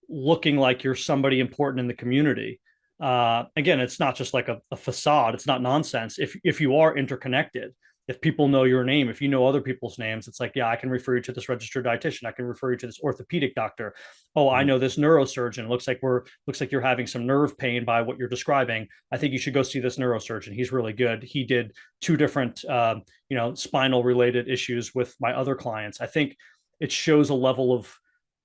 looking like you're somebody important in the community. Again, it's not just like a facade. It's not nonsense. If you are interconnected, if people know your name, if you know other people's names, it's like, yeah, I can refer you to this registered dietitian. I can refer you to this orthopedic doctor. Oh, I know this neurosurgeon. Looks like you're having some nerve pain by what you're describing. I think you should go see this neurosurgeon. He's really good. He did 2 different, spinal related issues with my other clients. I think it shows a level of,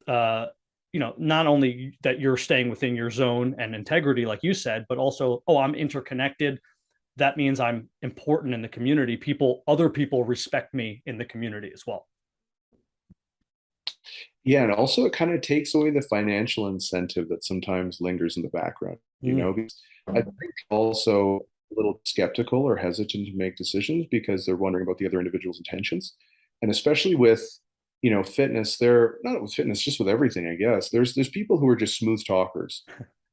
not only that you're staying within your zone and integrity, like you said, but also, oh, I'm interconnected. That means I'm important in the community. Other people respect me in the community as well. Yeah, and also it kind of takes away the financial incentive that sometimes lingers in the background, because I think also a little skeptical or hesitant to make decisions because they're wondering about the other individual's intentions. And especially with, fitness, they're not with fitness, just with everything, I guess. There's people who are just smooth talkers,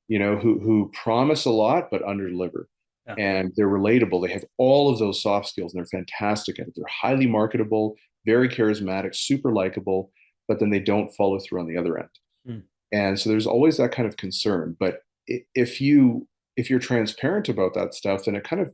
who promise a lot but underdeliver. Yeah. And they're relatable. They have all of those soft skills and they're fantastic at it. They're highly marketable, very charismatic, super likable, but then they don't follow through on the other end. And so there's always that kind of concern. But if you're transparent about that stuff, then it kind of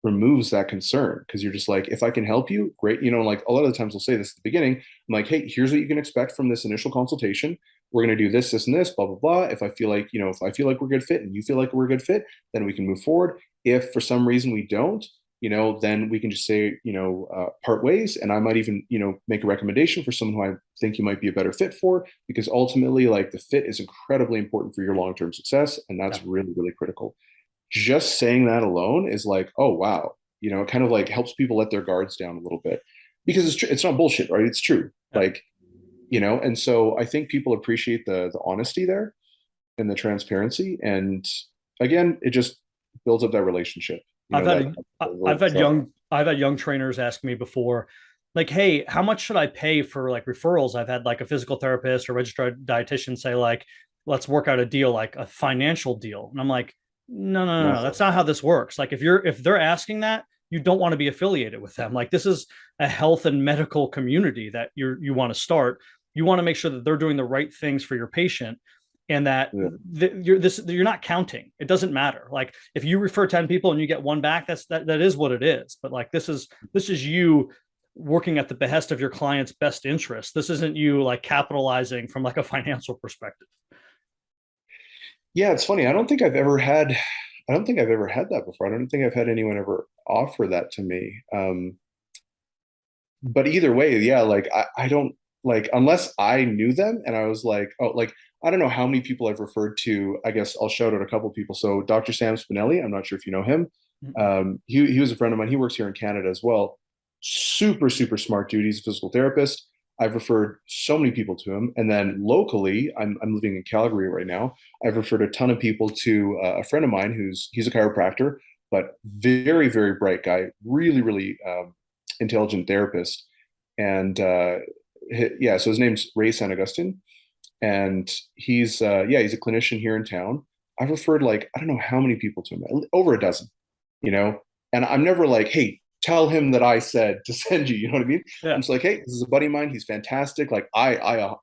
removes that concern, because you're just like, if I can help you, great. Like a lot of the times we'll say this at the beginning. I'm like, hey, here's what you can expect from this initial consultation. We're going to do this, this, and this, blah, blah, blah. If I feel like, we're a good fit and you feel like we're a good fit, then we can move forward. If for some reason we don't, then we can just say, part ways. And I might even, make a recommendation for someone who I think you might be a better fit for, because ultimately, like, the fit is incredibly important for your long-term success. And that's really, really critical. Just saying that alone is like, oh, wow. It kind of like helps people let their guards down a little bit, because it's true. It's not bullshit, right? It's true. Like, and so I think people appreciate the honesty there and the transparency. And again, it just builds up that relationship. I've had young trainers ask me before, like, hey, how much should I pay for like referrals? I've had like a physical therapist or registered dietitian say like, let's work out a deal, like a financial deal. And I'm like, no, that's not how this works. Like if they're asking that, you don't want to be affiliated with them. Like, this is a health and medical community that you want to start. You want to make sure that they're doing the right things for your patient. and that Yeah. you're not counting. It doesn't matter. Like if you refer 10 people and you get one back, that is what it is. But like this is you working at the behest of your client's best interest. This isn't you like capitalizing from like a financial perspective. Yeah, it's funny. I don't think I've ever had that before. I don't think I've had anyone ever offer that to me. But either way, yeah, like I don't like unless I knew them and I was like, oh, like I don't know how many people I've referred to. I guess I'll shout out a couple people. So Dr. Sam Spinelli, I'm not sure if you know him. He was a friend of mine. He works here in Canada as well. Super, super smart dude. He's a physical therapist. I've referred so many people to him. And then locally, I'm living in Calgary right now. I've referred a ton of people to a friend of mine he's a chiropractor, but very, very bright guy, really, really intelligent therapist. And yeah, so his name's Ray San Agustin, and he's he's a clinician here in town. I've referred like I don't know how many people to him, over a dozen, you know. And I'm never like, hey, tell him that I said to send you. You know what I mean? Yeah. I'm just like, hey, this is a buddy of mine. He's fantastic. Like I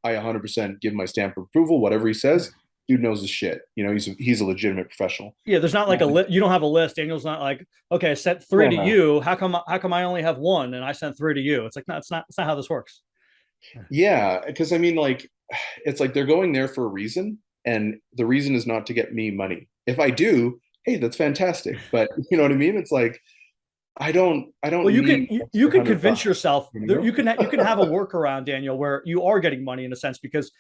100% give my stamp of approval. Whatever he says, dude knows his shit. You know, he's a legitimate professional. Yeah, there's not like you don't have a list. Daniel's not like, okay, I sent three to you. How come I only have one and I sent three to you? It's like, no, it's not how this works. Yeah, because I mean, like, it's like they're going there for a reason, and the reason is not to get me money. If I do, hey, that's fantastic. But you know what I mean? It's like I don't Well, you need you can convince $100, yourself you know? you can have a workaround, Daniel, where you are getting money in a sense because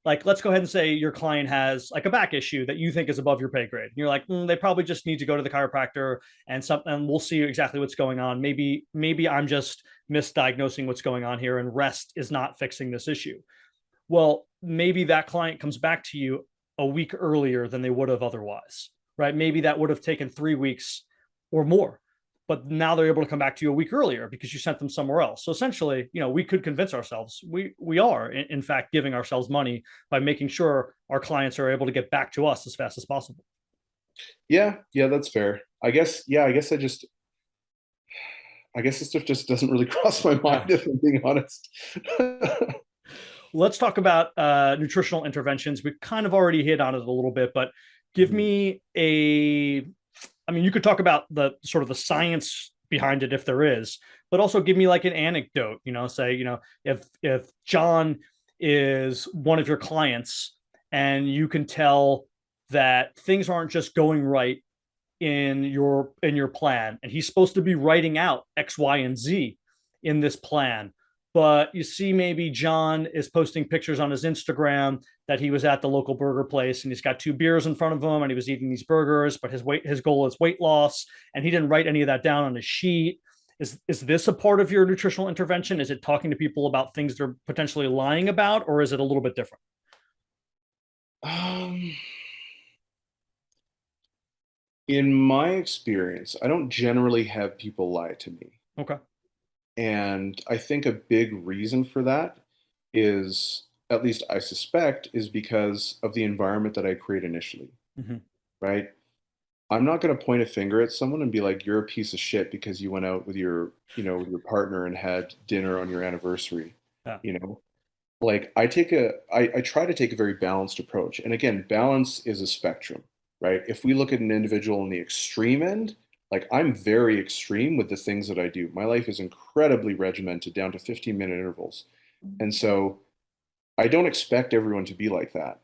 like let's go ahead and say your client has like a back issue that you think is above your pay grade. And you're like, they probably just need to go to the chiropractor and we'll see exactly what's going on. Maybe I'm just misdiagnosing what's going on here and rest is not fixing this issue. Well, maybe that client comes back to you a week earlier than they would have otherwise, right? Maybe that would have taken 3 weeks or more, but now they're able to come back to you a week earlier because you sent them somewhere else. So essentially, we could convince ourselves we are in fact giving ourselves money by making sure our clients are able to get back to us as fast as possible. Yeah, that's fair. I guess, I guess this stuff just doesn't really cross my mind, if I'm being honest. Let's talk about nutritional interventions. We kind of already hit on it a little bit, but give me I mean, you could talk about the sort of the science behind it if there is, but also give me like an anecdote, say, if John is one of your clients and you can tell that things aren't just going right in your plan, and he's supposed to be writing out X, Y, and Z in this plan, but you see maybe John is posting pictures on his Instagram that he was at the local burger place and he's got 2 beers in front of him and he was eating these burgers, but his goal is weight loss and he didn't write any of that down on his sheet. Is this a part of your nutritional intervention? Is it talking to people about things they're potentially lying about, or is it a little bit different? In my experience, I don't generally have people lie to me. Okay. And I think a big reason for that is, at least I suspect, is because of the environment that I create initially, right? I'm not going to point a finger at someone and be like, you're a piece of shit because you went out with with your partner and had dinner on your anniversary. Yeah. Like I try to take a very balanced approach. And again, balance is a spectrum, right? If we look at an individual in the extreme end, like I'm very extreme with the things that I do. My life is incredibly regimented down to 15-minute intervals. And so I don't expect everyone to be like that.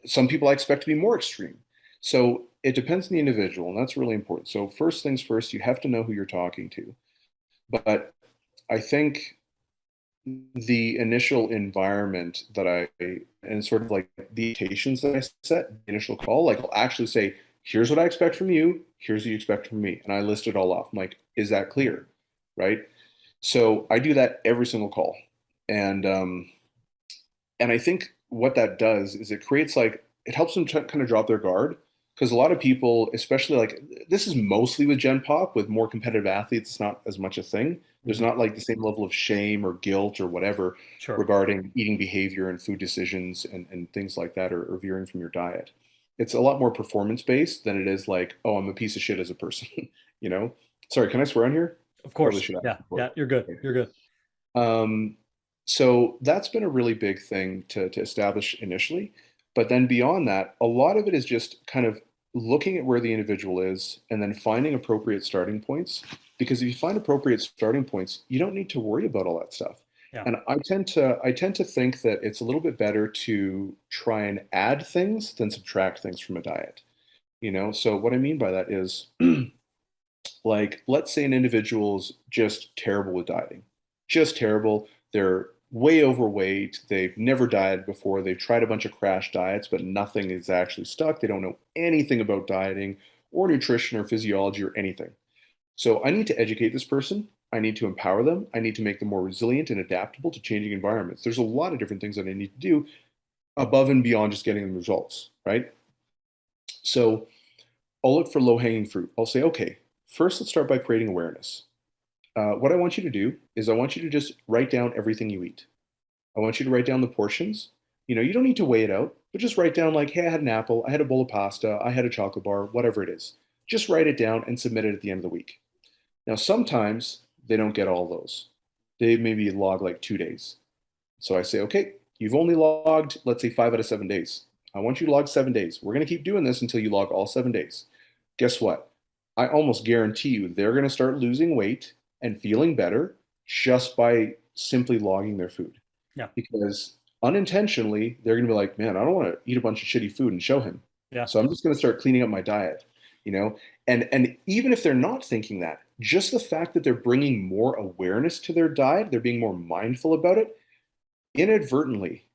Some people I expect to be more extreme. So it depends on the individual, and that's really important. So first things first, you have to know who you're talking to. But I think the initial environment and sort of like the expectations that I set, the initial call, like I'll actually say, here's what I expect from you, here's what you expect from me. And I list it all off. I'm like, is that clear? Right? So I do that every single call. And I think what that does is it creates it helps them kind of drop their guard. Because a lot of people, especially like this is mostly with Gen Pop, with more competitive athletes, it's not as much a thing. There's not like the same level of shame or guilt or whatever regarding eating behavior and food decisions and things like that, or veering from your diet. It's a lot more performance based than it is like, oh, I'm a piece of shit as a person. Sorry, can I swear on here? Of course. Yeah, you're good. You're good. So that's been a really big thing to establish initially. But then beyond that, a lot of it is just kind of looking at where the individual is and then finding appropriate starting points. Because if you find appropriate starting points, you don't need to worry about all that stuff. Yeah. And I tend to think that it's a little bit better to try and add things than subtract things from a diet. So what I mean by that is like, let's say an individual's just terrible with dieting, just terrible. They're way overweight. They've never dieted before. They've tried a bunch of crash diets, but nothing is actually stuck. They don't know anything about dieting or nutrition or physiology or anything. So I need to educate this person. I need to empower them. I need to make them more resilient and adaptable to changing environments. There's a lot of different things that I need to do above and beyond just getting them results, right? So I'll look for low hanging fruit. I'll say, okay, first let's start by creating awareness. What I want you to do is I want you to just write down everything you eat. I want you to write down the portions. You don't need to weigh it out, but just write down like, hey, I had an apple, I had a bowl of pasta, I had a chocolate bar, whatever it is. Just write it down and submit it at the end of the week. Now, sometimes they don't get all those. They maybe log like 2 days. So I say, okay, you've only logged, let's say 5 out of 7 days. I want you to log 7 days. We're going to keep doing this until you log all 7 days. Guess what? I almost guarantee you they're going to start losing weight and feeling better just by simply logging their food. Yeah. Because unintentionally, they're going to be like, man, I don't want to eat a bunch of shitty food and show him. Yeah. So I'm just going to start cleaning up my diet, you know? And even if they're not thinking that, just the fact that they're bringing more awareness to their diet, they're being more mindful about it, inadvertently,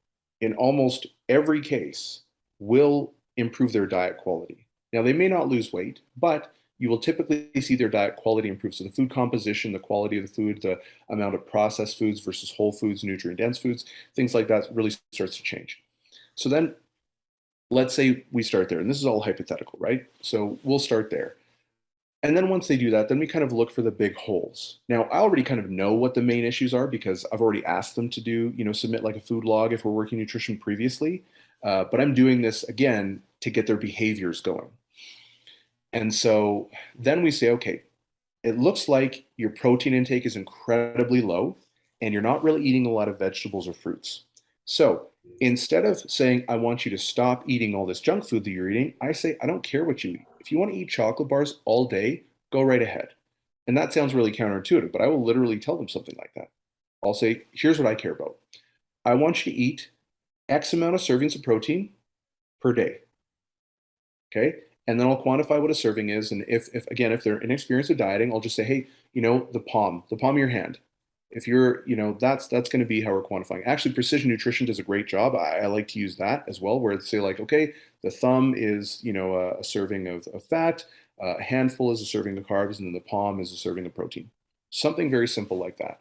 in almost every case, will improve their diet quality. Now, they may not lose weight, but you will typically see their diet quality improve. So the food composition, the quality of the food, the amount of processed foods versus whole foods, nutrient-dense foods, things like that really starts to change. So then let's say we start there, and this is all hypothetical, right? So we'll start there. And then once they do that, then we kind of look for the big holes. Now, I already kind of know what the main issues are because I've already asked them to do, submit like a food log if we're working nutrition previously. But I'm doing this again to get their behaviors going. And so then we say, okay, it looks like your protein intake is incredibly low and you're not really eating a lot of vegetables or fruits. So instead of saying, I want you to stop eating all this junk food that you're eating, I say, I don't care what you eat. If you want to eat chocolate bars all day, go right ahead. And that sounds really counterintuitive, but I will literally tell them something like that. I'll say, here's what I care about. I want you to eat X amount of servings of protein per day. Okay. And then I'll quantify what a serving is. And if they're inexperienced with dieting, I'll just say, hey, the palm of your hand. If you're, that's going to be how we're quantifying. Actually, Precision Nutrition does a great job. I like to use that as well, where it's say like, okay, the thumb is, a serving of fat, a handful is a serving of carbs, and then the palm is a serving of protein. Something very simple like that.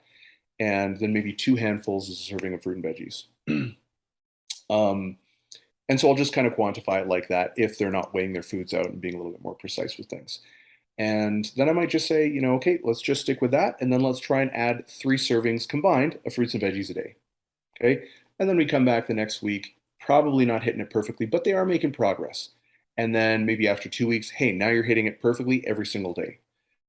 And then maybe 2 handfuls is a serving of fruit and veggies. And so I'll just kind of quantify it like that if they're not weighing their foods out and being a little bit more precise with things. And then I might just say, okay, let's just stick with that. And then let's try and add 3 servings combined of fruits and veggies a day. Okay. And then we come back the next week, probably not hitting it perfectly, but they are making progress. And then maybe after 2 weeks, hey, now you're hitting it perfectly every single day.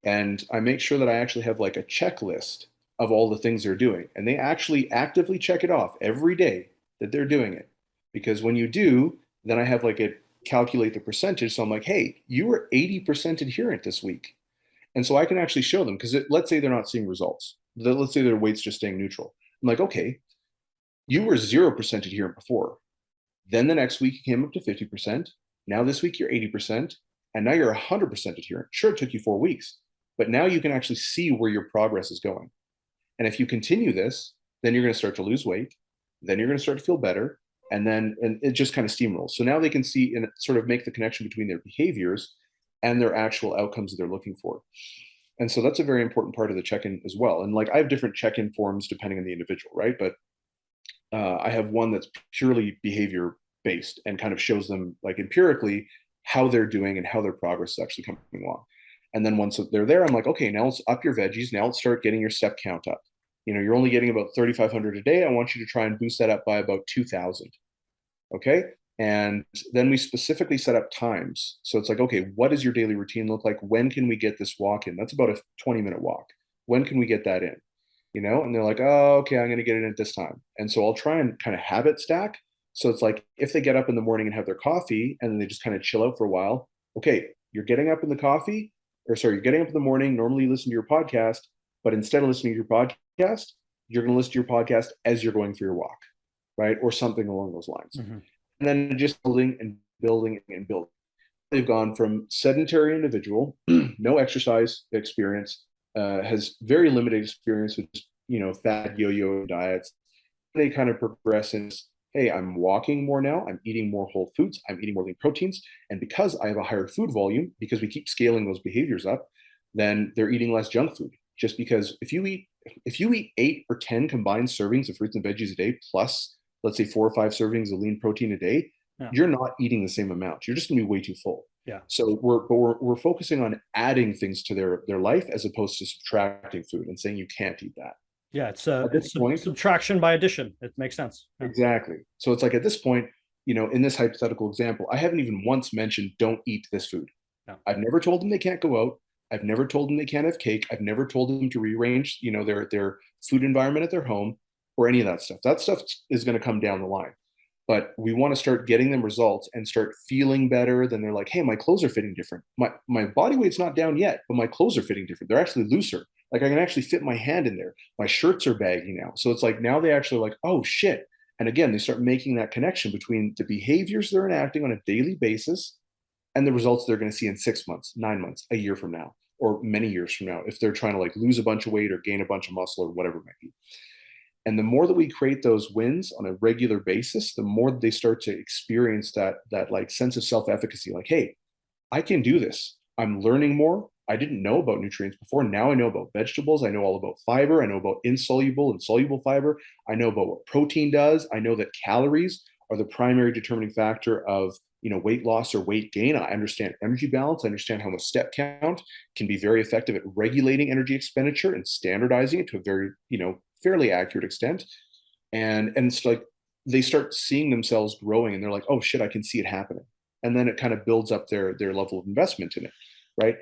And I make sure that I actually have like a checklist of all the things they're doing. And they actually actively check it off every day that they're doing it. Because when you do, then I have like a calculate the percentage. So I'm like, hey, you were 80% adherent this week. And so I can actually show them because let's say they're not seeing results. Let's say their weight's just staying neutral. I'm like, okay, you were 0% adherent before. Then the next week you came up to 50%. Now this week you're 80%. And now you're 100% adherent. Sure, it took you 4 weeks, but now you can actually see where your progress is going. And if you continue this, then you're going to start to lose weight. Then you're going to start to feel better. And it just kind of steamrolls. So now they can see and sort of make the connection between their behaviors and their actual outcomes that they're looking for. And so that's a very important part of the check-in as well. And like I have different check-in forms depending on the individual, right? But I have one that's purely behavior based and kind of shows them like empirically how they're doing and how their progress is actually coming along. And then once they're there, I'm like, okay, now let's up your veggies. Now let's start getting your step count up. You're only getting about 3,500 a day. I want you to try and boost that up by about 2,000. Okay. And then we specifically set up times. So it's like, okay, what does your daily routine look like? When can we get this walk in? That's about a 20-minute walk. When can we get that in? and they're like, oh, okay, I'm going to get it at this time. And so I'll try and kind of habit stack. So it's like if they get up in the morning and have their coffee and then they just kind of chill out for a while, okay, you're getting up in the coffee, or sorry, you're getting up in the morning. Normally you listen to your podcast, but instead of listening to your podcast, you're going to listen to your podcast as you're going for your walk, right? Or something along those lines. Mm-hmm. And then just building and building and building. They've gone from sedentary individual, no exercise experience, has very limited experience with fad yo-yo diets. They kind of progress in, hey, I'm walking more now, I'm eating more whole foods, I'm eating more lean proteins, and because I have a higher food volume, because we keep scaling those behaviors up, then they're eating less junk food. Just because if you eat 8 or 10 combined servings of fruits and veggies a day, plus let's say 4 or 5 servings of lean protein a day, you're not eating the same amount. You're just going to be way too full. Yeah. So we're focusing on adding things to their life as opposed to subtracting food and saying you can't eat that. Yeah, it's subtraction by addition. It makes sense. Yeah. Exactly. So it's like at this point, in this hypothetical example, I haven't even once mentioned don't eat this food. No. I've never told them they can't go out. I've never told them they can't have cake. I've never told them to rearrange, their food environment at their home or any of that stuff. That stuff is going to come down the line. But we want to start getting them results and start feeling better. Then they're like, hey, my clothes are fitting different. My body weight's not down yet, but my clothes are fitting different. They're actually looser. Like I can actually fit my hand in there. My shirts are baggy now. So it's like now they actually like, oh shit. And again, they start making that connection between the behaviors they're enacting on a daily basis and the results they're going to see in 6 months, 9 months, a year from now, or many years from now, if they're trying to like lose a bunch of weight or gain a bunch of muscle or whatever it might be. And the more that we create those wins on a regular basis, the more they start to experience that like sense of self-efficacy. Like, hey, I can do this. I'm learning more. I didn't know about nutrients before. Now I know about vegetables. I know all about fiber. I know about insoluble and soluble fiber. I know about what protein does. I know that calories are the primary determining factor of weight loss or weight gain. I understand energy balance. I understand how much step count can be very effective at regulating energy expenditure and standardizing it to a very fairly accurate extent. And it's like they start seeing themselves growing and they're like, oh shit, I can see it happening. And then it kind of builds up their level of investment in it, right?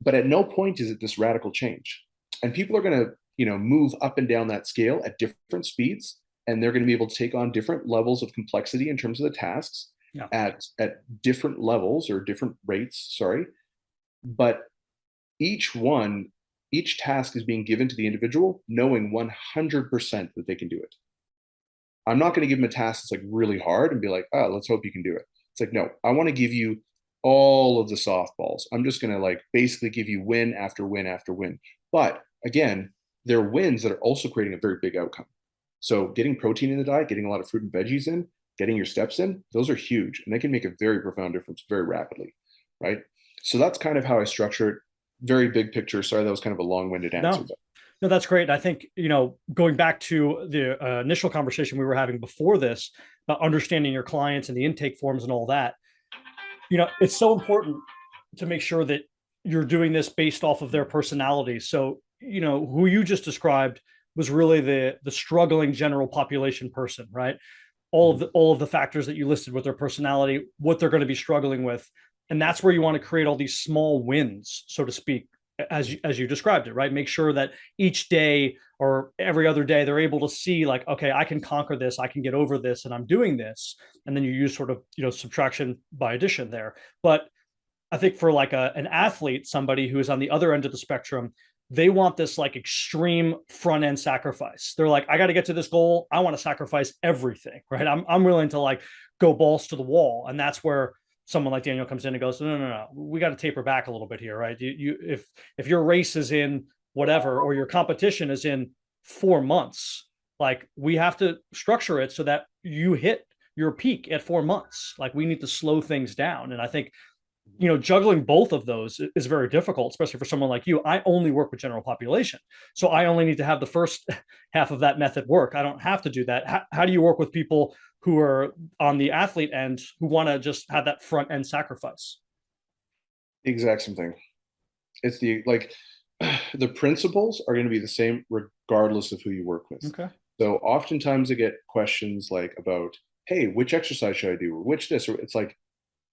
But at no point is it this radical change. And people are going to move up and down that scale at different speeds, and they're going to be able to take on different levels of complexity in terms of the tasks at different levels or different rates, sorry. But each task is being given to the individual knowing 100% that they can do it. I'm not going to give them a task that's like really hard and be like, oh, let's hope you can do it. It's like, no, I want to give you all of the softballs. I'm just going to like basically give you win after win after win. But again, they're wins that are also creating a very big outcome. So getting protein in the diet, getting a lot of fruit and veggies in, getting your steps in, those are huge. And they can make a very profound difference very rapidly, right? So that's kind of how I structure it. Very big picture. Sorry, that was kind of a long-winded answer. No, that's great. I think, going back to the initial conversation we were having before this about understanding your clients and the intake forms and all that, it's so important to make sure that you're doing this based off of their personality. So, who you just described was really the struggling general population person, right? All of the factors that you listed with their personality, what they're going to be struggling with. And that's where you want to create all these small wins, so to speak, as you described it, right? Make sure that each day or every other day, they're able to see like, okay, I can conquer this, I can get over this, and I'm doing this. And then you use sort of, subtraction by addition there. But I think for like an athlete, somebody who is on the other end of the spectrum, they want this like extreme front end sacrifice. They're like, I got to get to this goal. I want to sacrifice everything, right? I'm willing to like go balls to the wall. And that's where someone like Daniel comes in and goes, no, we got to taper back a little bit here, right? If your race is in whatever, or your competition is in 4 months, like we have to structure it so that you hit your peak at 4 months. Like we need to slow things down. And I think, juggling both of those is very difficult, especially for someone like you. I only work with general population. So I only need to have the first half of that method work. I don't have to do that. How do you work with people who are on the athlete end who want to just have that front end sacrifice? The exact same thing. It's the principles are going to be the same regardless of who you work with. Okay. So oftentimes I get questions like about, hey, which exercise should I do? Or which this? Or it's like,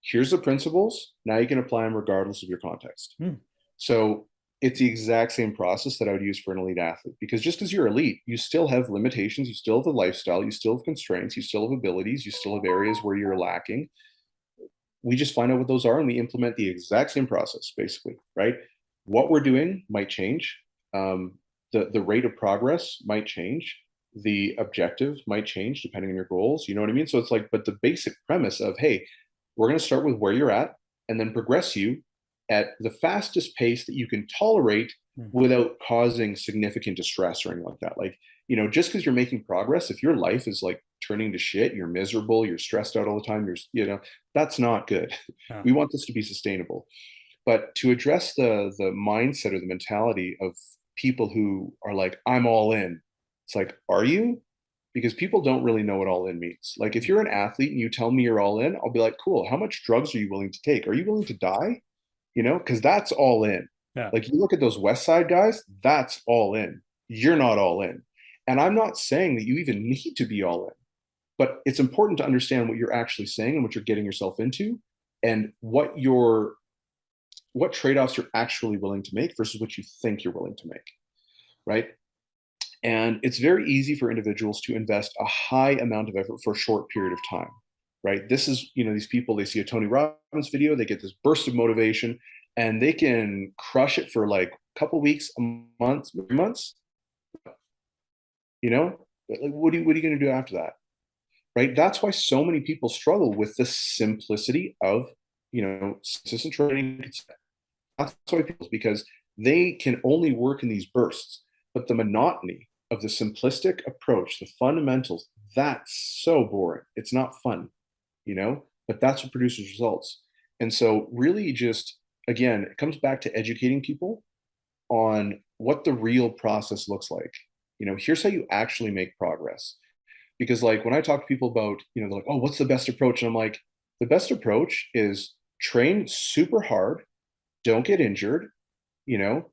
here's the principles. Now you can apply them regardless of your context. So it's the exact same process that I would use for an elite athlete, because just because you're elite, you still have limitations, you still have a lifestyle, you still have constraints, you still have abilities, you still have areas where you're lacking. We just find out what those are and we implement the exact same process, basically, right? What we're doing might change. The rate of progress might change. The objective might change depending on your goals. You know what I mean? So it's like, but the basic premise of, hey, we're going to start with where you're at and then progress you at the fastest pace that you can tolerate without causing significant distress or anything like that. Like, you know, just because you're making progress, if your life is like turning to shit, you're miserable, you're stressed out all the time, that's not good. Yeah. We want this to be sustainable. But to address the mindset or the mentality of people who are like, I'm all in, it's like, are you? Because people don't really know what all in means. Like, if you're an athlete and you tell me you're all in, I'll be like, cool, how much drugs are you willing to take? Are you willing to die? You know, because that's all in. Yeah. Like, you look at those West Side guys, that's all in. You're not all in. And I'm not saying that you even need to be all in, but it's important to understand what you're actually saying and what you're getting yourself into, and what trade-offs you're actually willing to make versus what you think you're willing to make, right? And it's very easy for individuals to invest a high amount of effort for a short period of time, right? This is, you know, these people, they see a Tony Robbins video, they get this burst of motivation, and they can crush it for like a couple weeks, a month, months. You know, what are you going to do after that, right? That's why so many people struggle with the simplicity of, you know, consistent training. That's why people, because they can only work in these bursts, but the monotony of the simplistic approach, the fundamentals, that's so boring. It's not fun, you know, but that's what produces results. And so really just, again, it comes back to educating people on what the real process looks like. You know, here's how you actually make progress. Because like when I talk to people about, you know, they're like, oh, what's the best approach? And I'm like, the best approach is train super hard, don't get injured, you know,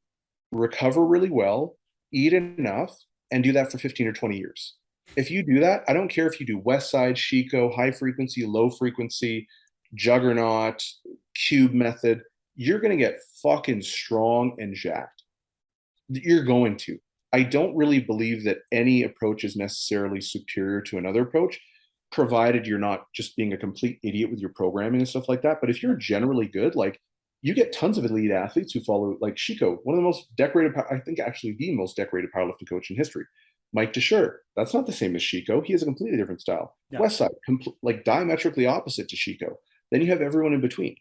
recover really well, eat enough, and do that for 15 or 20 years. If you do that, I don't care if you do West Side, Chico, high frequency, low frequency, juggernaut, cube method, you're going to get fucking strong and jacked. You're going to. I don't really believe that any approach is necessarily superior to another approach, provided you're not just being a complete idiot with your programming and stuff like that. But if you're generally good, like, you get tons of elite athletes who follow, like Chico, one of the most decorated, I think actually the most decorated powerlifting coach in history. Mike DeSher, that's not the same as Chico. He has a completely different style. Yeah. Westside, like diametrically opposite to Chico. Then you have everyone in between,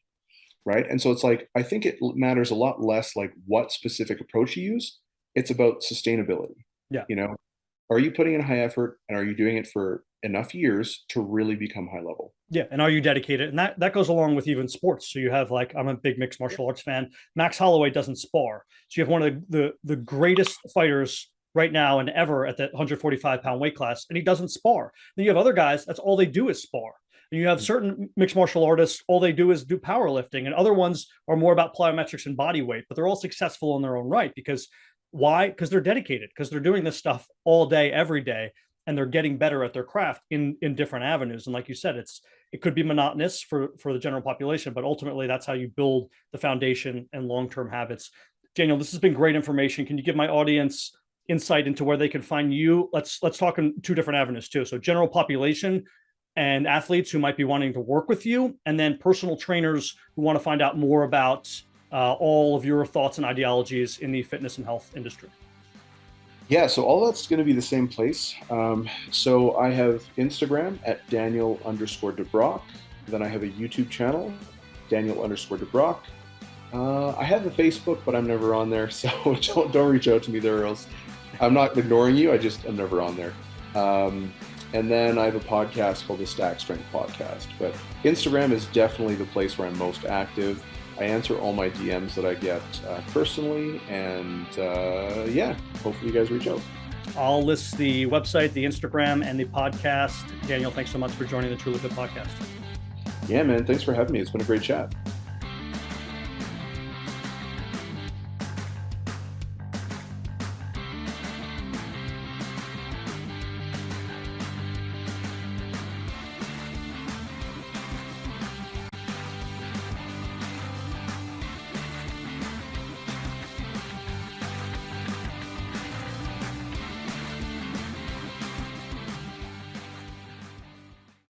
right? And so it's like, I think it matters a lot less like what specific approach you use. It's about sustainability. Yeah. You know, are you putting in high effort, and are you doing it for enough years to really become high level? Yeah. And are you dedicated? And that goes along with even sports. So you have, like, I'm a big mixed martial arts fan. Max Holloway doesn't spar. So you have one of the greatest fighters right now and ever at that 145-pound weight class, and he doesn't spar. Then you have other guys, that's all they do is spar. And you have certain mixed martial artists, all they do is do powerlifting, and other ones are more about plyometrics and body weight, but they're all successful in their own right. Because why? Because they're dedicated, because they're doing this stuff all day, every day, and they're getting better at their craft in different avenues. And like you said, it could be monotonous for the general population, but ultimately that's how you build the foundation and long-term habits. Daniel, this has been great information. Can you give my audience insight into where they can find you? Let's talk in two different avenues too. So general population and athletes who might be wanting to work with you, and then personal trainers who want to find out more about all of your thoughts and ideologies in the fitness and health industry. Yeah, so all that's going to be the same place. So I have Instagram at Daniel_DeBrocke. Then I have a YouTube channel, Daniel_DeBrocke. I have a Facebook, but I'm never on there. So don't reach out to me there, or else I'm not ignoring you. I'm never on there. And then I have a podcast called the Strength Podcast. But Instagram is definitely the place where I'm most active. I answer all my DMs that I get personally, and yeah, hopefully you guys reach out. I'll list the website, the Instagram, and the podcast. Daniel, thanks so much for joining the Trulyfit Podcast. Yeah, man, thanks for having me. It's been a great chat.